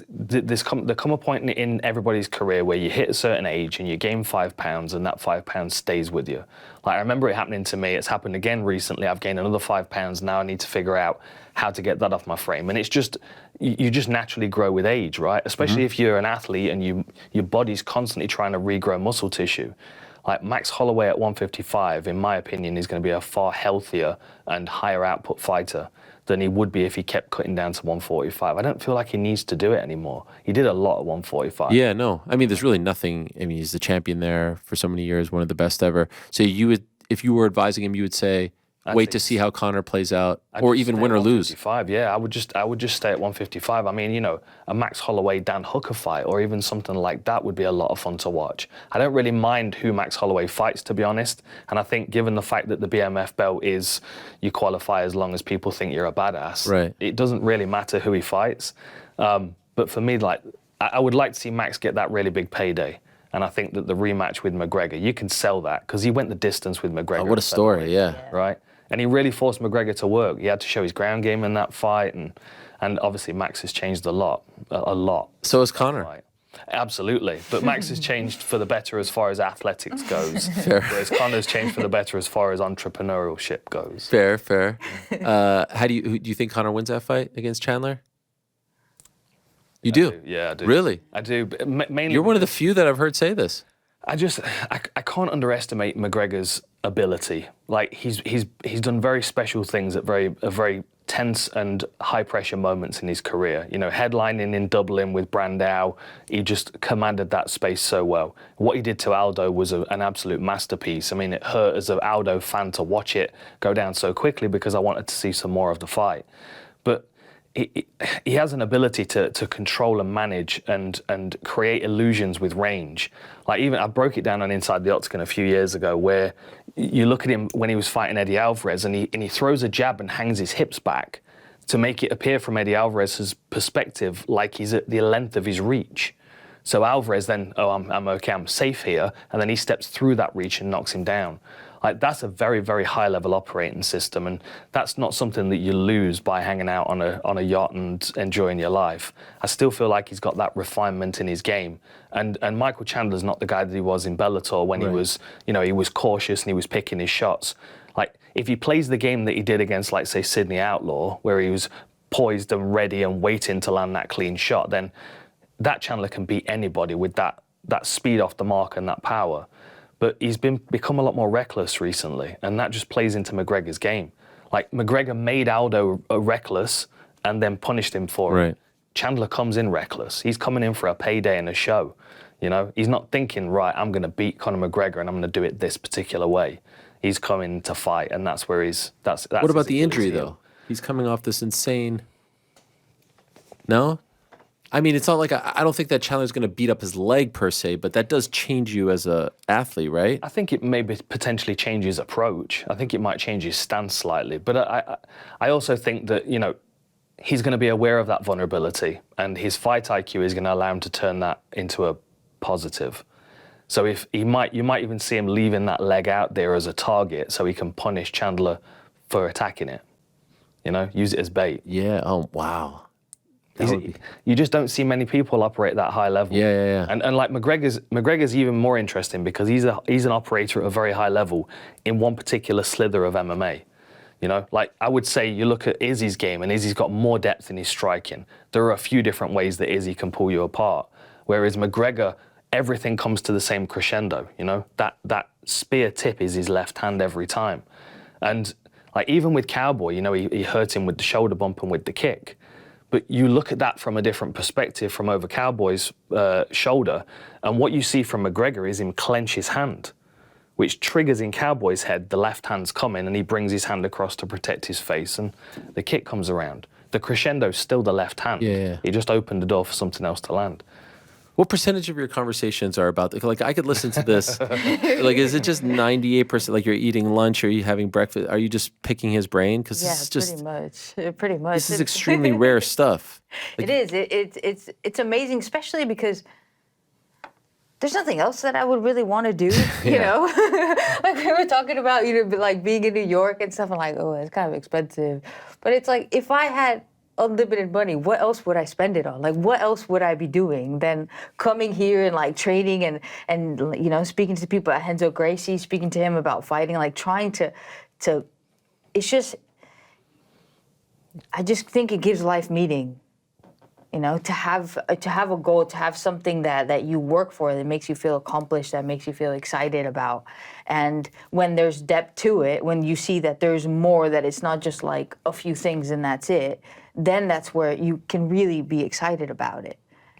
there come a point in everybody's career where you hit a certain age and you gain 5 pounds and that 5 pounds stays with you. Like I remember it happening to me. It's happened again recently. I've gained another 5 pounds. Now I need to figure out how to get that off my frame. And it's just you just naturally grow with age, right? Especially if you're an athlete and your body's constantly trying to regrow muscle tissue. Like Max Holloway at 155, in my opinion, is going to be a far healthier and higher output fighter than he would be if he kept cutting down to 145. I don't feel like he needs to do it anymore. He did a lot at 145. Yeah, no. I mean, there's really nothing. I mean, he's the champion there for so many years, one of the best ever. So you would, if you were advising him, you would say, wait to see how Conor plays out, or even win or lose. Yeah, I would just stay at 155. I mean, you know, a Max Holloway Dan Hooker fight, or even something like that, would be a lot of fun to watch. I don't really mind who Max Holloway fights, to be honest. And I think, given the fact that the BMF belt is you qualify as long as people think you're a badass, right, it doesn't really matter who he fights. But for me, like, I would like to see Max get that really big payday. And I think that the rematch with McGregor, you can sell that because he went the distance with McGregor. Oh, what a story, yeah. Right? And he really forced McGregor to work. He had to show his ground game in that fight, and obviously Max has changed a lot. So has Conor. Absolutely, but Max has changed for the better as far as athletics goes, whereas Conor's changed for the better as far as entrepreneurship goes. Fair. Do you think Conor wins that fight against Chandler? You do? Yeah, I do. Really? I do. Mainly, you're one of the few that I've heard say this. I can't underestimate McGregor's ability. Like he's done very special things at very tense and high pressure moments in his career. You know, headlining in Dublin with Brandao, he just commanded that space so well. What he did to Aldo was an absolute masterpiece. I mean, it hurt as an Aldo fan to watch it go down so quickly because I wanted to see some more of the fight. But he has an ability to control and manage and create illusions with range. Like even I broke it down on Inside the Octagon a few years ago, where you look at him when he was fighting Eddie Alvarez, and he throws a jab and hangs his hips back to make it appear from Eddie Alvarez's perspective like he's at the length of his reach. So Alvarez then, I'm okay, I'm safe here, and then he steps through that reach and knocks him down. Like that's a very, very high level operating system, and that's not something that you lose by hanging out on a yacht and enjoying your life. I still feel like he's got that refinement in his game, and Michael Chandler's not the guy that he was in Bellator when he was, you know, he was cautious and he was picking his shots. Like if he plays the game that he did against, like say, Sydney Outlaw, where he was poised and ready and waiting to land that clean shot, then that Chandler can beat anybody with that speed off the mark and that power. But he's become a lot more reckless recently, and that just plays into McGregor's game. Like McGregor made Aldo reckless and then punished him for it. Chandler comes in reckless. He's coming in for a payday and a show. You know, he's not thinking, right, I'm going to beat Conor McGregor and I'm going to do it this particular way. He's coming to fight, and that's where that's what about the injury though? He's coming off this insane. No. I mean, it's not like I don't think that Chandler's going to beat up his leg per se, but that does change you as a athlete, right? I think it maybe potentially change his approach. I think it might change his stance slightly. But I also think that, you know, he's going to be aware of that vulnerability, and his fight IQ is going to allow him to turn that into a positive. So you might even see him leaving that leg out there as a target so he can punish Chandler for attacking it. You know, use it as bait. Yeah. Oh, wow. You just don't see many people operate that high level. Yeah. And like McGregor's even more interesting because he's an operator at a very high level in one particular slither of MMA. You know, like I would say you look at Izzy's game and Izzy's got more depth in his striking. There are a few different ways that Izzy can pull you apart. Whereas McGregor, everything comes to the same crescendo, you know? That spear tip is his left hand every time. And like even with Cowboy, you know, he hurt him with the shoulder bump and with the kick. But you look at that from a different perspective from over Cowboy's shoulder, and what you see from McGregor is him clench his hand, which triggers in Cowboy's head, the left hand's coming, and he brings his hand across to protect his face, and the kick comes around. The crescendo's still the left hand. Yeah. He just opened the door for something else to land. What percentage of your conversations are about, like I could listen to this, like is it just 98%, like you're eating lunch, or are you having breakfast, are you just picking his brain? Because Yeah, this is just, pretty much. this is extremely rare stuff. Like, It is. It's amazing, especially because there's nothing else that I would really want to do, you know? Like we were talking about, you know, like being in New York and stuff, I'm like, oh, it's kind of expensive. But it's like, if I had unlimited money, what else would I spend it on? Like, what else would I be doing than coming here and like training and you know, speaking to people at Renzo Gracie, speaking to him about fighting, like trying to it's just, I just think it gives life meaning. You know, to have a goal, to have something that you work for, that makes you feel accomplished, that makes you feel excited about. And when there's depth to it, when you see that there's more, that it's not just like a few things and that's it, then that's where you can really be excited about it.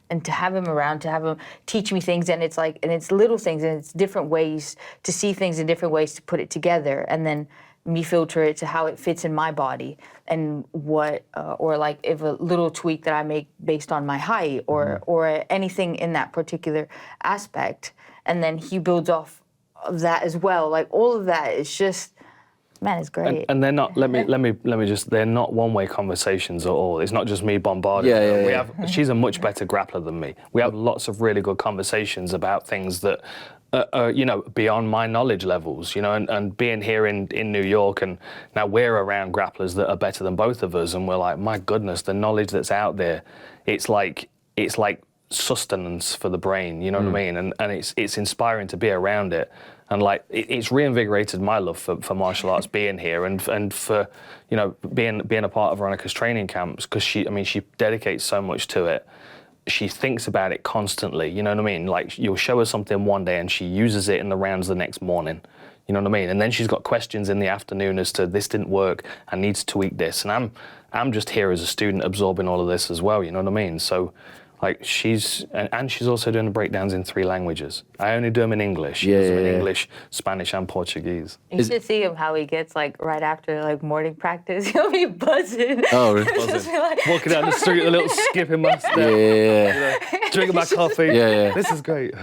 And to have him around, to have him teach me things, and it's like, and it's little things, and it's different ways to see things in different ways to put it together, and then me filter it to how it fits in my body, and what, or like if a little tweak that I make based on my height, or anything in that particular aspect, and then he builds off of that as well. Like all of that is just, man, it's great. And they're not. Let me just. They're not one-way conversations at all. It's not just me bombarding her. She's a much better grappler than me. We have lots of really good conversations about things that are, you know, beyond my knowledge levels. You know, and being here in New York, and now we're around grapplers that are better than both of us, and we're like, my goodness, the knowledge that's out there. It's like sustenance for the brain. You know what I mean? And it's inspiring to be around it. And like it's reinvigorated my love for martial arts being here, and for, you know, being a part of Veronica's training camps, because she dedicates so much to it. She thinks about it constantly, you know what I mean? Like you'll show her something one day and she uses it in the rounds the next morning, you know what I mean? And then she's got questions in the afternoon as to this didn't work, I need to tweak this. And I'm just here as a student absorbing all of this as well, you know what I mean? So like she's also doing the breakdowns in 3 languages. I only do them in English. She does them in English, Spanish, and Portuguese. You should see him how he gets like right after like morning practice. He'll be buzzing. Oh, Just be like, Walking down the street, a little skip in my step. yeah. Drinking my coffee. Yeah. This is great.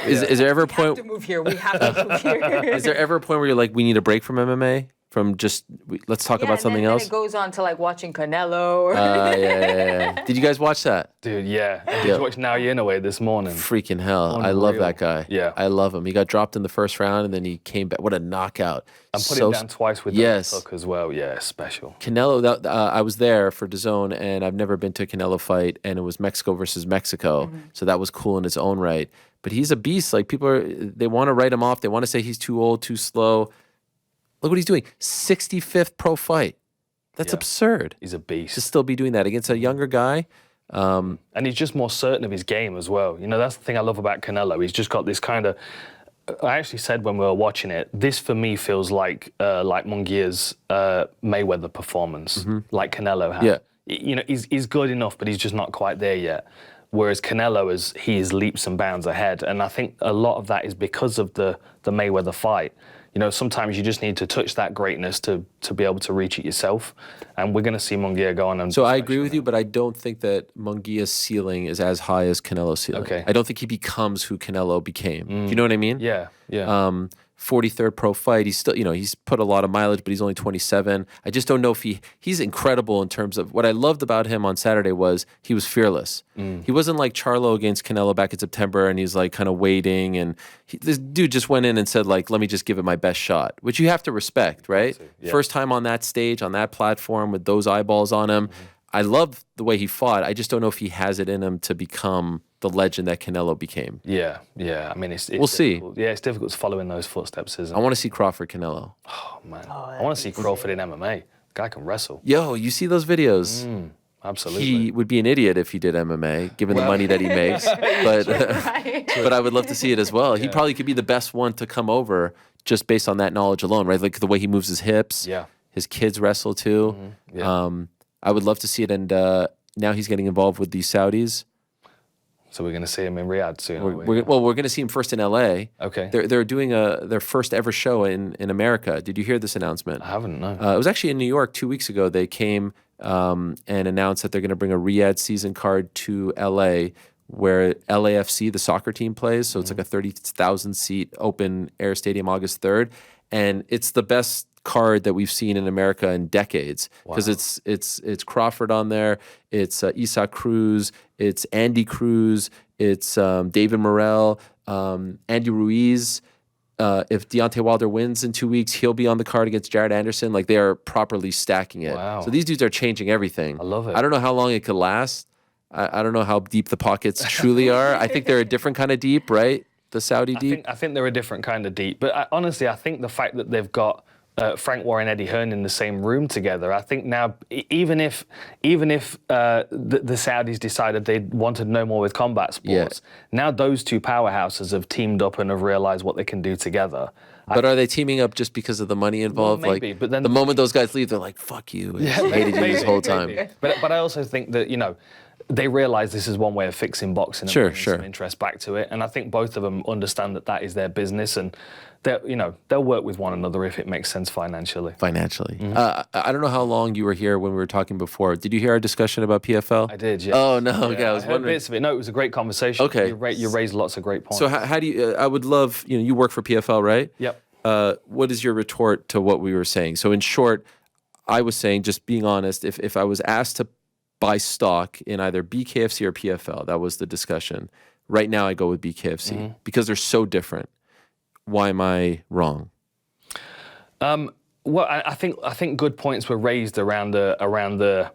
Is there ever a we have point? to move here. We have to move here. Is there ever a point where you're like, we need a break from MMA? From just let's talk about something else. Then it goes on to like watching Canelo. Or Yeah. Did you guys watch that? Dude, yeah. I just watched Now Inouye this morning. Freaking hell. I love that guy. Yeah. I love him. He got dropped in the first round and then he came back. What a knockout. And put him down twice with the hook as well. Yeah, special. Canelo, I was there for DAZN, and I've never been to a Canelo fight, and it was Mexico versus Mexico. So that was cool in its own right. But he's a beast. Like they want to write him off. They want to say he's too old, too slow. Look what he's doing. 65th pro fight. That's absurd. He's a beast. To still be doing that against a younger guy. And he's just more certain of his game as well. You know, that's the thing I love about Canelo. He's just got this kind of... I actually said when we were watching it, this for me feels like Munguia's Mayweather performance, like Canelo had. Yeah. You know, he's good enough, but he's just not quite there yet. Whereas Canelo he is leaps and bounds ahead. And I think a lot of that is because of the Mayweather fight. You know, sometimes you just need to touch that greatness to be able to reach it yourself. And we're going to see Munguia go on. And so I agree with you, but I don't think that Munguia's ceiling is as high as Canelo's ceiling. Okay. I don't think he becomes who Canelo became. Do you know what I mean? Yeah. Yeah. 43rd pro fight. He's still, he's put a lot of mileage, but he's only 27. I just don't know if he's incredible in terms of what I loved about him on Saturday was he was fearless. He wasn't like Charlo against Canelo back in September, and he's like kind of waiting. And this dude just went in and said like, let me just give it my best shot, which you have to respect, right? Yeah. First time on that stage, on that platform with those eyeballs on him. I love the way he fought. I just don't know if he has it in him to become the legend that Canelo became. Yeah. I mean, it's we'll see. Yeah, it's difficult to follow in those footsteps, isn't it? I want to see Crawford Canelo. Oh, man. I want to see Crawford in MMA. Guy can wrestle. Yo, you see those videos? Absolutely. He would be an idiot if he did MMA, given the money that he makes. But but I would love to see it as well. He probably could be the best one to come over just based on that knowledge alone, right? Like the way he moves his hips. Yeah. His kids wrestle too. Yeah. I would love to see it, and now he's getting involved with the Saudis. So we're going to see him in Riyadh soon. We're going to see him first in LA. Okay. They're doing their first ever show in America. Did you hear this announcement? I haven't, no. It was actually in New York 2 weeks ago. They came and announced that they're going to bring a Riyadh season card to LA, where LAFC, the soccer team, plays. So it's like a 30,000 seat open air stadium August 3rd. And it's the best card that we've seen in America in decades, because it's Crawford on there, it's Isaac Cruz, it's Andy Cruz, it's David Morrell, Andy Ruiz. If Deontay Wilder wins in 2 weeks, he'll be on the card against Jared Anderson. Like, they are properly stacking it. Wow. So these dudes are changing everything. I love it. I don't know how long it could last. I don't know how deep the pockets truly are. I think they're a different kind of deep, right? The Saudi deep. I think they're a different kind of deep. But honestly, I think the fact that they've got Frank Warren and Eddie Hearn in the same room together, I think now, even if the Saudis decided they wanted no more with combat sports, now those two powerhouses have teamed up and have realized what they can do together. But are they teaming up just because of the money involved? Well, maybe, like, but then the moment those guys leave, they're like, "Fuck you!" And hated you this whole time. But I also think that they realize this is one way of fixing boxing and bringing some interest back to it. And I think both of them understand that that is their business, and they'll work with one another if it makes sense financially. I don't know how long you were here when we were talking before. Did you hear our discussion about PFL? I did, yeah. Oh, no. Okay, I was I heard wondering. bits of it. No, it was a great conversation. Okay. You raised lots of great points. So how do you, I would love, you work for PFL, right? Yep. What is your retort to what we were saying? So in short, I was saying, just being honest, if I was asked to buy stock in either BKFC or PFL, that was the discussion. Right now I go with BKFC because they're so different. Why am I wrong? Well, I think good points were raised around the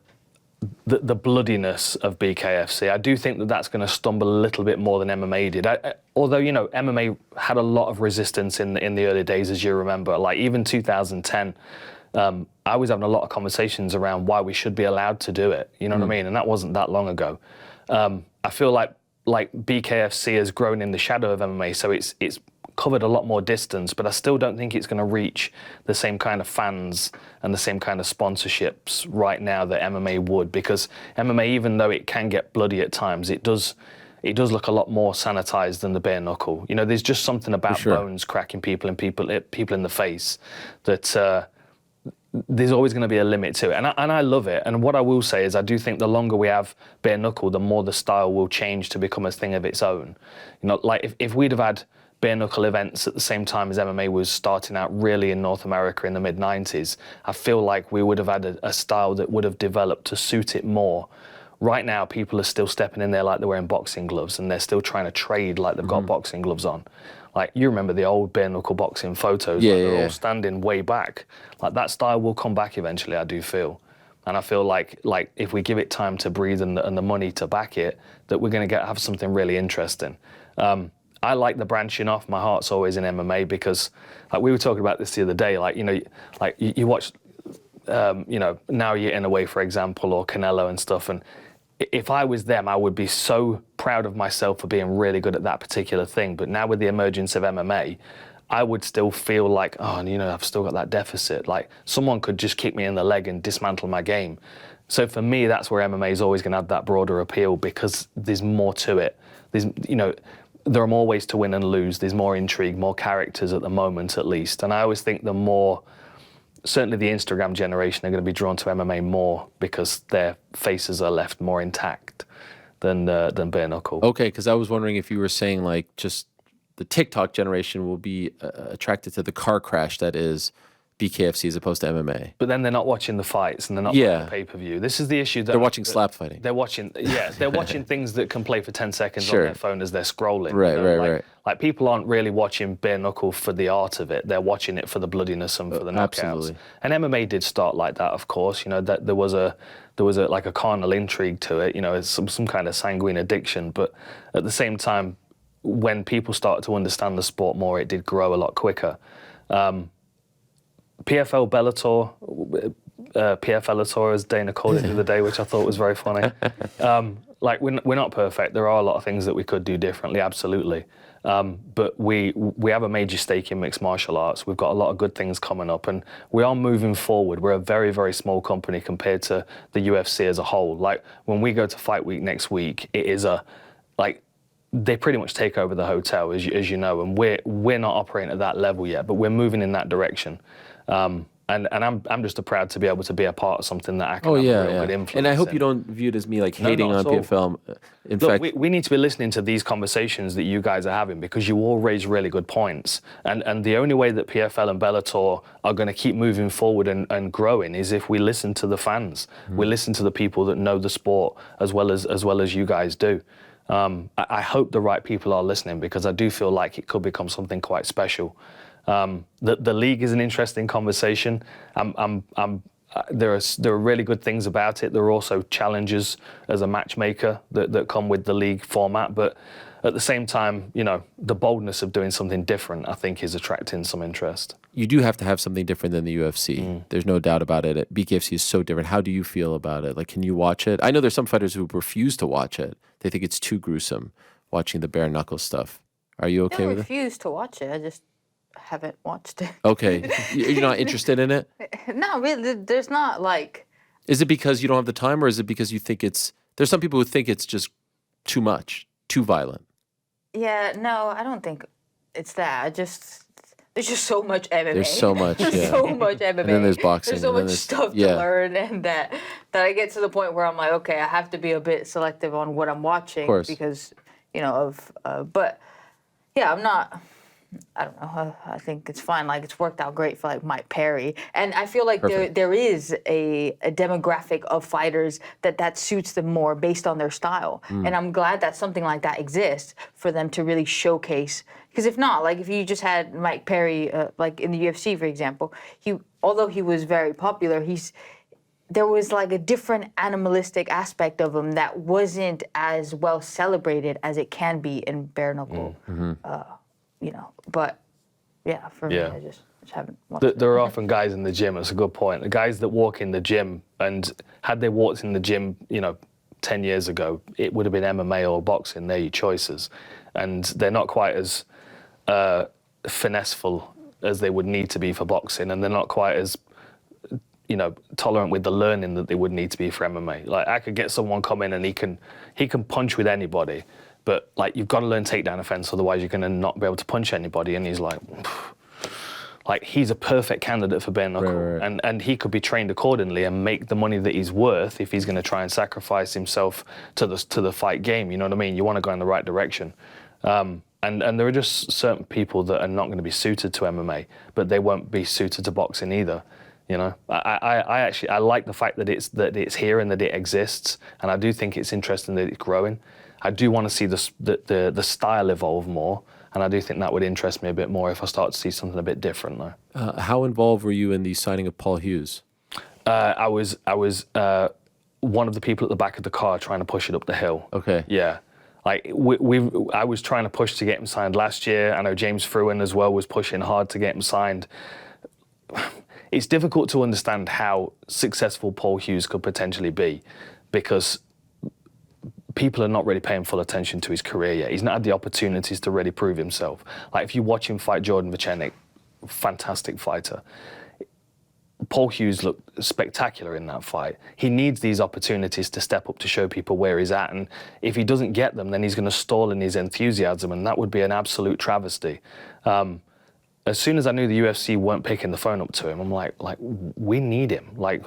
bloodiness of BKFC. I do think that that's going to stumble a little bit more than MMA did. Although MMA had a lot of resistance in the early days, as you remember. Like even 2010, I was having a lot of conversations around why we should be allowed to do it. You know what I mean? And that wasn't that long ago. I feel like BKFC has grown in the shadow of MMA, so it's covered a lot more distance, but I still don't think it's going to reach the same kind of fans and the same kind of sponsorships right now that MMA would, because MMA, even though it can get bloody at times, it does look a lot more sanitized than the bare knuckle. There's just something about bones cracking people and people in the face that there's always going to be a limit to it, and I love it. And what I will say is, I do think the longer we have bare knuckle, the more the style will change to become a thing of its own. Like if we'd have had bare knuckle events at the same time as MMA was starting out really in North America in the mid-90s, I feel like we would have had a style that would have developed to suit it more. Right now, people are still stepping in there like they're wearing boxing gloves, and they're still trying to trade like they've got boxing gloves on. Like, you remember the old bare knuckle boxing photos, they're all standing way back. Like, that style will come back eventually, I do feel. And I feel like if we give it time to breathe and the money to back it, that we're going to have something really interesting. I like the branching off. My heart's always in MMA because, like, we were talking about this the other day. You watch, Now You're In Away, for example, or Canelo and stuff. And if I was them, I would be so proud of myself for being really good at that particular thing. But now with the emergence of MMA, I would still feel like, I've still got that deficit. Like, someone could just kick me in the leg and dismantle my game. So for me, that's where MMA is always going to have that broader appeal, because there's more to it. There are more ways to win and lose. There's more intrigue, more characters at the moment, at least. And I always think certainly the Instagram generation are going to be drawn to MMA more because their faces are left more intact than bare knuckle. Okay, because I was wondering if you were saying, like, just the TikTok generation will be attracted to the car crash that is BKFC as opposed to MMA. But then they're not watching the fights and they're not watching the pay-per-view. This is the issue. They're watching slap fighting. They're watching, they're watching things that can play for 10 seconds Sure. on their phone as they're scrolling. Right. Like people aren't really watching bare knuckle for the art of it. They're watching it for the bloodiness and for the knockouts. Absolutely. And MMA did start like that, of course. You know, that there was a like a carnal intrigue to it. You know, it's some kind of sanguine addiction. But at the same time, when people started to understand the sport more, it did grow a lot quicker. PFL Bellator, PFLator as Dana called it the other day, which I thought was very funny. Like we're not perfect. There are a lot of things that we could do differently, absolutely. But we have a major stake in mixed martial arts. We've got a lot of good things coming up, and we are moving forward. We're a very, very small company compared to the UFC as a whole. Like when we go to Fight Week next week, it is they pretty much take over the hotel, as you know, and we're not operating at that level yet, but we're moving in that direction. And I'm just proud to be able to be a part of something that I can have a real good influence. And I hope in. you don't view it as me like hating on PFL. In Look, fact, we need to be listening to these conversations that you guys are having because you all raise really good points. And the only way that PFL and Bellator are going to keep moving forward and growing is if we listen to the fans. We listen to the people that know the sport as well as you guys do. I hope the right people are listening because I do feel like it could become something quite special. The league is an interesting conversation. There are really good things about it. There are also challenges as a matchmaker that come with the league format. But at the same time, you know, the boldness of doing something different, I think, is attracting some interest. You do have to have something different than the UFC. There's no doubt about it. BKFC is so different. How do you feel about it? Like, can you watch it? I know there's some fighters who refuse to watch it. They think it's too gruesome watching the bare knuckle stuff. Are you okay with it? I refuse to watch it. I just haven't watched it. Okay. You're not interested in it? Not really. There's not like... Is it because you don't have the time, or is it because you think it's... There's some people who think it's just too much, too violent. Yeah, no, I don't think it's that. There's just so much MMA. There's so much, There's so much MMA. And then there's boxing. There's so much stuff to learn, and that I get to the point where I'm like, okay, I have to be a bit selective on what I'm watching. Of course. Because, you know, but yeah, I'm not... I don't know. I think it's fine. Like, it's worked out great for like Mike Perry, and I feel like there is a demographic of fighters that suits them more based on their style, and I'm glad that something like that exists for them to really showcase. Because if not, like if you just had Mike Perry, like in the UFC, for example, although he was very popular, there was like a different animalistic aspect of him that wasn't as well celebrated as it can be in bare knuckle. You know, but yeah, for me, I just haven't watched it. There are often guys in the gym, that's a good point. The guys that walk in the gym, and had they walked in the gym, you know, 10 years ago, it would have been MMA or boxing, they're your choices. And they're not quite as finesseful as they would need to be for boxing, and they're not quite as, you know, tolerant with the learning that they would need to be for MMA. Like, I could get someone come in and he can punch with anybody, but like you've got to learn takedown offense, otherwise you're going to not be able to punch anybody. And he's like he's a perfect candidate for bare knuckle, right. And he could be trained accordingly and make the money that he's worth if he's going to try and sacrifice himself to the fight game. You know what I mean? You want to go in the right direction. And there are just certain people that are not going to be suited to MMA, but they won't be suited to boxing either. You know, I like the fact that it's here and that it exists, and I do think it's interesting that it's growing. I do want to see the style evolve more, and I do think that would interest me a bit more if I start to see something a bit different though. How involved were you in the signing of Paul Hughes? I was one of the people at the back of the car trying to push it up the hill. Okay. Yeah. Like I was trying to push to get him signed last year. I know James Fruin as well was pushing hard to get him signed. It's difficult to understand how successful Paul Hughes could potentially be, because people are not really paying full attention to his career yet. He's not had the opportunities to really prove himself. Like, if you watch him fight Jordan Vucenic, fantastic fighter. Paul Hughes looked spectacular in that fight. He needs these opportunities to step up to show people where he's at, and if he doesn't get them, then he's going to stall in his enthusiasm, and that would be an absolute travesty. As soon as I knew the UFC weren't picking the phone up to him, I'm like, we need him. Like,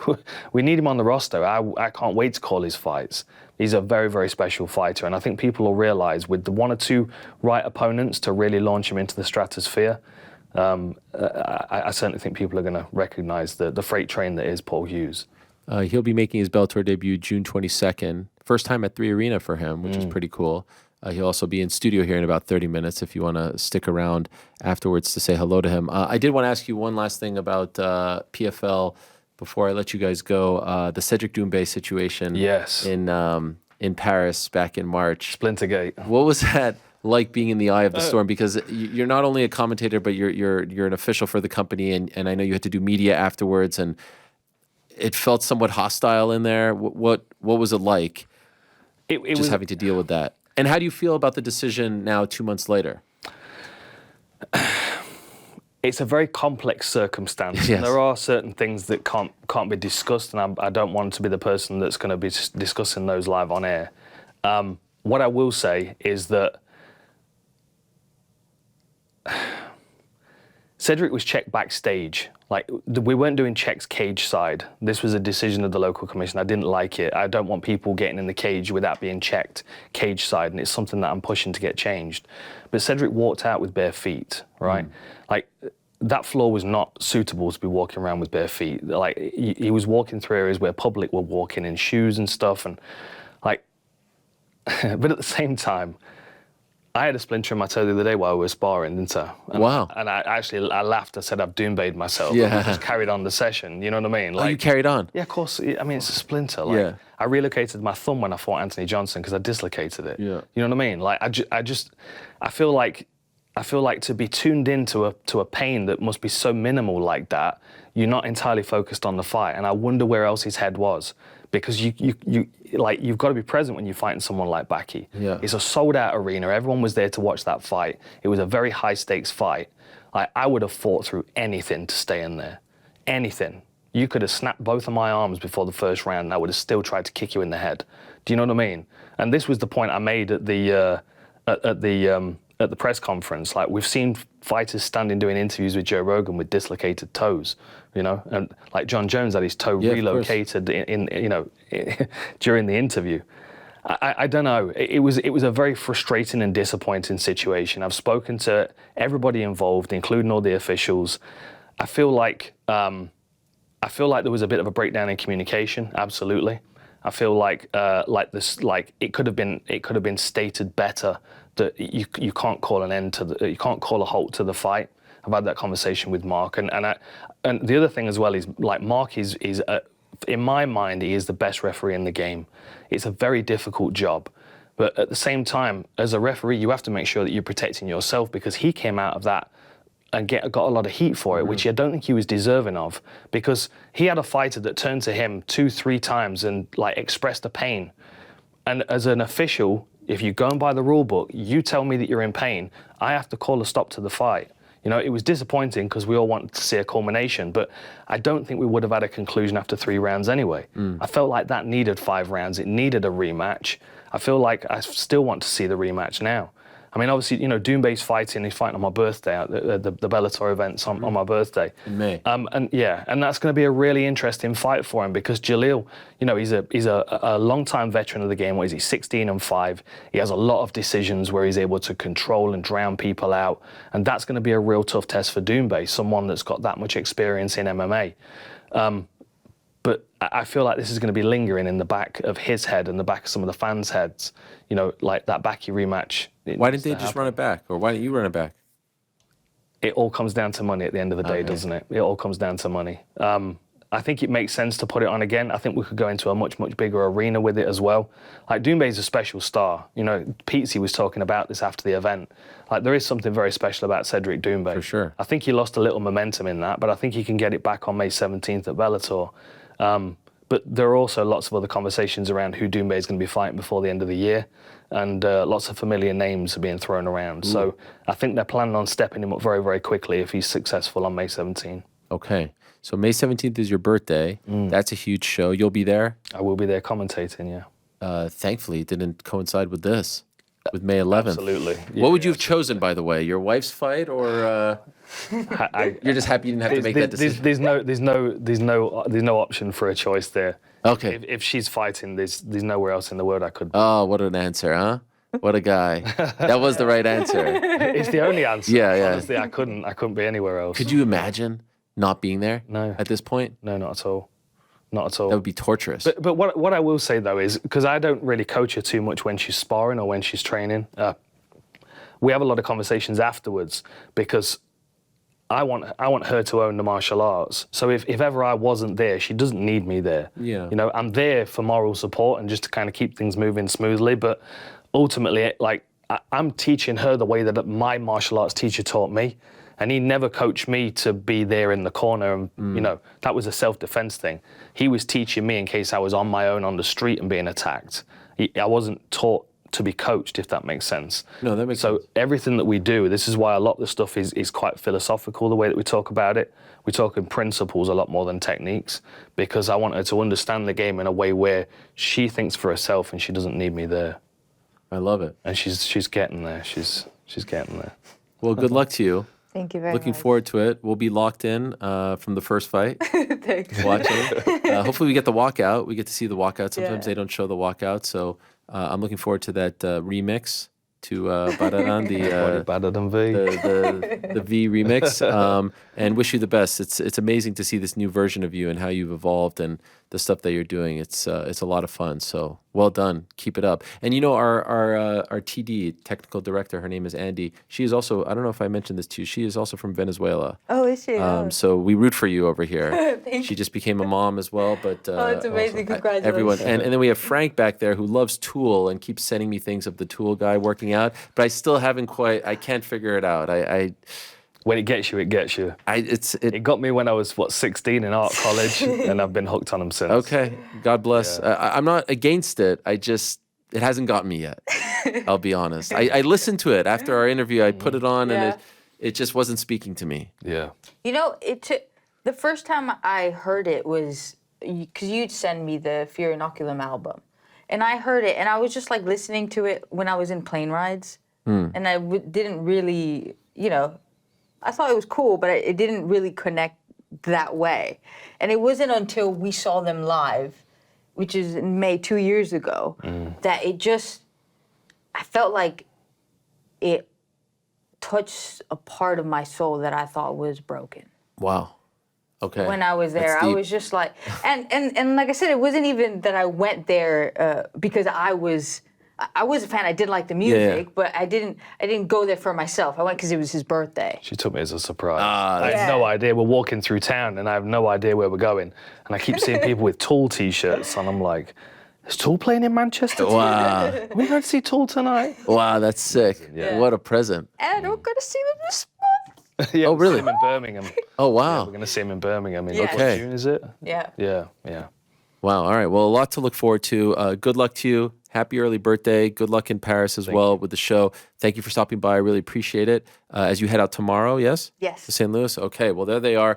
we need him on the roster. I can't wait to call his fights, He's a very, very special fighter. And I think people will realize with the 1 or 2 right opponents to really launch him into the stratosphere, I certainly think people are going to recognize the freight train that is Paul Hughes. He'll be making his Bellator debut June 22nd. First time at 3 Arena for him, which is pretty cool. He'll also be in studio here in about 30 minutes if you want to stick around afterwards to say hello to him. I did want to ask you one last thing about PFL before I let you guys go. The Cedric Doumbe situation in Paris back in March. Splintergate. What was that like being in the eye of the storm? Because you're not only a commentator, but you're an official for the company, and I know you had to do media afterwards, and it felt somewhat hostile in there. What was it like? It was having to deal with that. And how do you feel about the decision now 2 months later? It's a very complex circumstance. Yes. And there are certain things that can't be discussed, and I don't want to be the person that's going to be discussing those live on air. What I will say is that Cedric was checked backstage. Like, we weren't doing checks cage side. This was a decision of the local commission. I didn't like it. I don't want people getting in the cage without being checked cage side, and it's something that I'm pushing to get changed. But Cedric walked out with bare feet, right? Like, that floor was not suitable to be walking around with bare feet. Like, he was walking through areas where public were walking in shoes and stuff, and like, but at the same time, I had a splinter in my toe the other day while we were sparring, didn't I? And, wow. And I laughed. I said, I've Doumbe'd myself. Yeah. I just carried on the session. You know what I mean? Like, you carried on? Yeah, of course. I mean, it's a splinter. Like, I relocated my thumb when I fought Anthony Johnson because I dislocated it. Yeah. You know what I mean? Like, I feel like to be tuned into a pain that must be so minimal like that, you're not entirely focused on the fight. And I wonder where else his head was. Because you've got to be present when you're fighting someone like Baki. Yeah. It's a sold-out arena. Everyone was there to watch that fight. It was a very high-stakes fight. I would have fought through anything to stay in there. Anything. You could have snapped both of my arms before the first round, and I would have still tried to kick you in the head. Do you know what I mean? And this was the point I made at the press conference. Like, we've seen fighters standing doing interviews with Joe Rogan with dislocated toes, you know, and like John Jones had his toe relocated in during the interview. I don't know. It was a very frustrating and disappointing situation. I've spoken to everybody involved, including all the officials. I feel like there was a bit of a breakdown in communication. Absolutely. I feel like it could have been stated better that you can't call an end to you can't call a halt to the fight. I've had that conversation with Mark, and the other thing as well is, like, Mark is in my mind, he is the best referee in the game. It's a very difficult job, but at the same time, as a referee, you have to make sure that you're protecting yourself, because he came out of that and got a lot of heat for it, which I don't think he was deserving of, because he had a fighter that turned to him 2-3 times and like expressed the pain. And as an official, if you go and buy the rule book, you tell me that you're in pain, I have to call a stop to the fight. You know, it was disappointing because we all wanted to see a culmination, but I don't think we would have had a conclusion after 3 rounds anyway. I felt like that needed 5 rounds. It needed a rematch. I feel like I still want to see the rematch now. I mean, obviously, you know, Doumbe's fighting. He's fighting on my birthday at the Bellator events on my birthday. In May. And that's going to be a really interesting fight for him, because Jalil, you know, he's a long-time veteran of the game. What is he, 16-5? He has a lot of decisions where he's able to control and drown people out. And that's going to be a real tough test for Doumbe, someone that's got that much experience in MMA. But I feel like this is going to be lingering in the back of his head and the back of some of the fans' heads. You know, like that Baki rematch. Why didn't they just run it back? Or why didn't you run it back? It all comes down to money at the end of the day, doesn't it? It all comes down to money. I think it makes sense to put it on again. I think we could go into a much, much bigger arena with it as well. Like, Doumbe's a special star. You know, Pete was talking about this after the event. Like, there is something very special about Cedric Doumbe. For sure. I think he lost a little momentum in that, but I think he can get it back on May 17th at Bellator. But there are also lots of other conversations around who Doumbe is going to be fighting before the end of the year, and lots of familiar names are being thrown around. Ooh. So I think they're planning on stepping him up very, very quickly if he's successful on May 17. Okay. So May 17th is your birthday. That's a huge show. You'll be there? I will be there commentating, yeah. Thankfully, it didn't coincide with this. with May 11th. Absolutely. What would you have chosen, by the way? Your wife's fight, or you're just happy you didn't have to make that decision? There's no option for a choice there. Okay. If she's fighting, there's nowhere else in the world I could. Oh, what an answer, huh? What a guy. That was the right answer. It's the only answer. Yeah. Honestly, I couldn't be anywhere else. Could you imagine not being there? No. At this point? No, not at all. Not at all. That would be torturous. But what I will say though is, because I don't really coach her too much when she's sparring or when she's training, we have a lot of conversations afterwards because I want her to own the martial arts. So if ever I wasn't there, she doesn't need me there. Yeah. You know, I'm there for moral support and just to kind of keep things moving smoothly. But ultimately, like I'm teaching her the way that my martial arts teacher taught me. And he never coached me to be there in the corner. And, you know, that was a self-defense thing. He was teaching me in case I was on my own on the street and being attacked. I wasn't taught to be coached, if that makes sense. No, that makes sense. So everything that we do, this is why a lot of the stuff is quite philosophical, the way that we talk about it. We talk in principles a lot more than techniques, because I want her to understand the game in a way where she thinks for herself and she doesn't need me there. I love it. And she's getting there. She's getting there. Well, good luck to you. Thank you very much. Looking forward to it. We'll be locked in from the first fight. Thanks. Watching. Hopefully we get the walkout. We get to see the walkout. Sometimes they don't show the walkout. So I'm looking forward to that remix to Bararan, the V remix. And wish you the best. It's amazing to see this new version of you and how you've evolved and the stuff that you're doing. It's a lot of fun. So well done. Keep it up. And you know, our TD, technical director, her name is Andy. She is also, I don't know if I mentioned this to you, she is also from Venezuela. Oh, is she? So we root for you over here. Thank She just became a mom as well. But Oh, it's amazing. Congratulations. everyone, and then we have Frank back there who loves Tool and keeps sending me things of the Tool guy working out. But I still haven't quite. I can't figure it out. When it gets you, it gets you. It got me when I was 16 in art college, and I've been hooked on them since. Okay, God bless. I'm not against it. It hasn't got me yet. I'll be honest. I listened to it after our interview. I put it on, and it just wasn't speaking to me. Yeah. You know, the first time I heard it was because you'd send me the Fear Inoculum album, and I heard it, and I was just like listening to it when I was in plane rides, and I didn't really, you know, I thought it was cool, but it didn't really connect that way. And it wasn't until we saw them live, which is in May 2 years ago, that I felt like it touched a part of my soul that I thought was broken. Wow. Okay. When I was there, That's I deep. was just like, and like I said, it wasn't even that I went there because I was a fan. I did like the music, but I didn't go there for myself. I went because it was his birthday. She took me as a surprise. I had no idea. We're walking through town, and I have no idea where we're going. And I keep seeing people with Tool T-shirts, and I'm like, is Tool playing in Manchester? Wow. Are we going to see Tool tonight? Wow, that's sick. Yeah. What a present. And we're gonna see them this month. Yeah, Oh, we'll see really? him in Birmingham. Oh, Yeah, wow. we're going to see him in Birmingham in Yeah. Okay. June, is it? Yeah. Yeah. Wow. All right. Well, a lot to look forward to. Good luck to you. Happy early birthday. Good luck in Paris as well with the show. Thank you for stopping by. I really appreciate it. As you head out tomorrow, yes? Yes. To St. Louis? Okay. Well, there they are.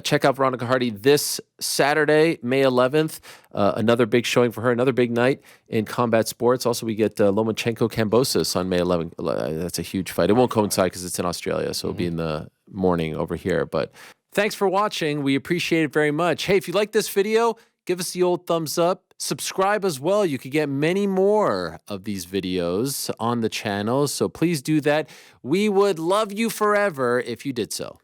Check out Veronica Hardy this Saturday, May 11th. Another big showing for her. Another big night in combat sports. Also, we get Lomachenko-Kambosos on May 11th. That's a huge fight. It won't coincide because it's in Australia, so it'll be in the morning over here. But thanks for watching. We appreciate it very much. Hey, if you like this video, give us the old thumbs up. Subscribe as well. You could get many more of these videos on the channel, so please do that. We would love you forever if you did so.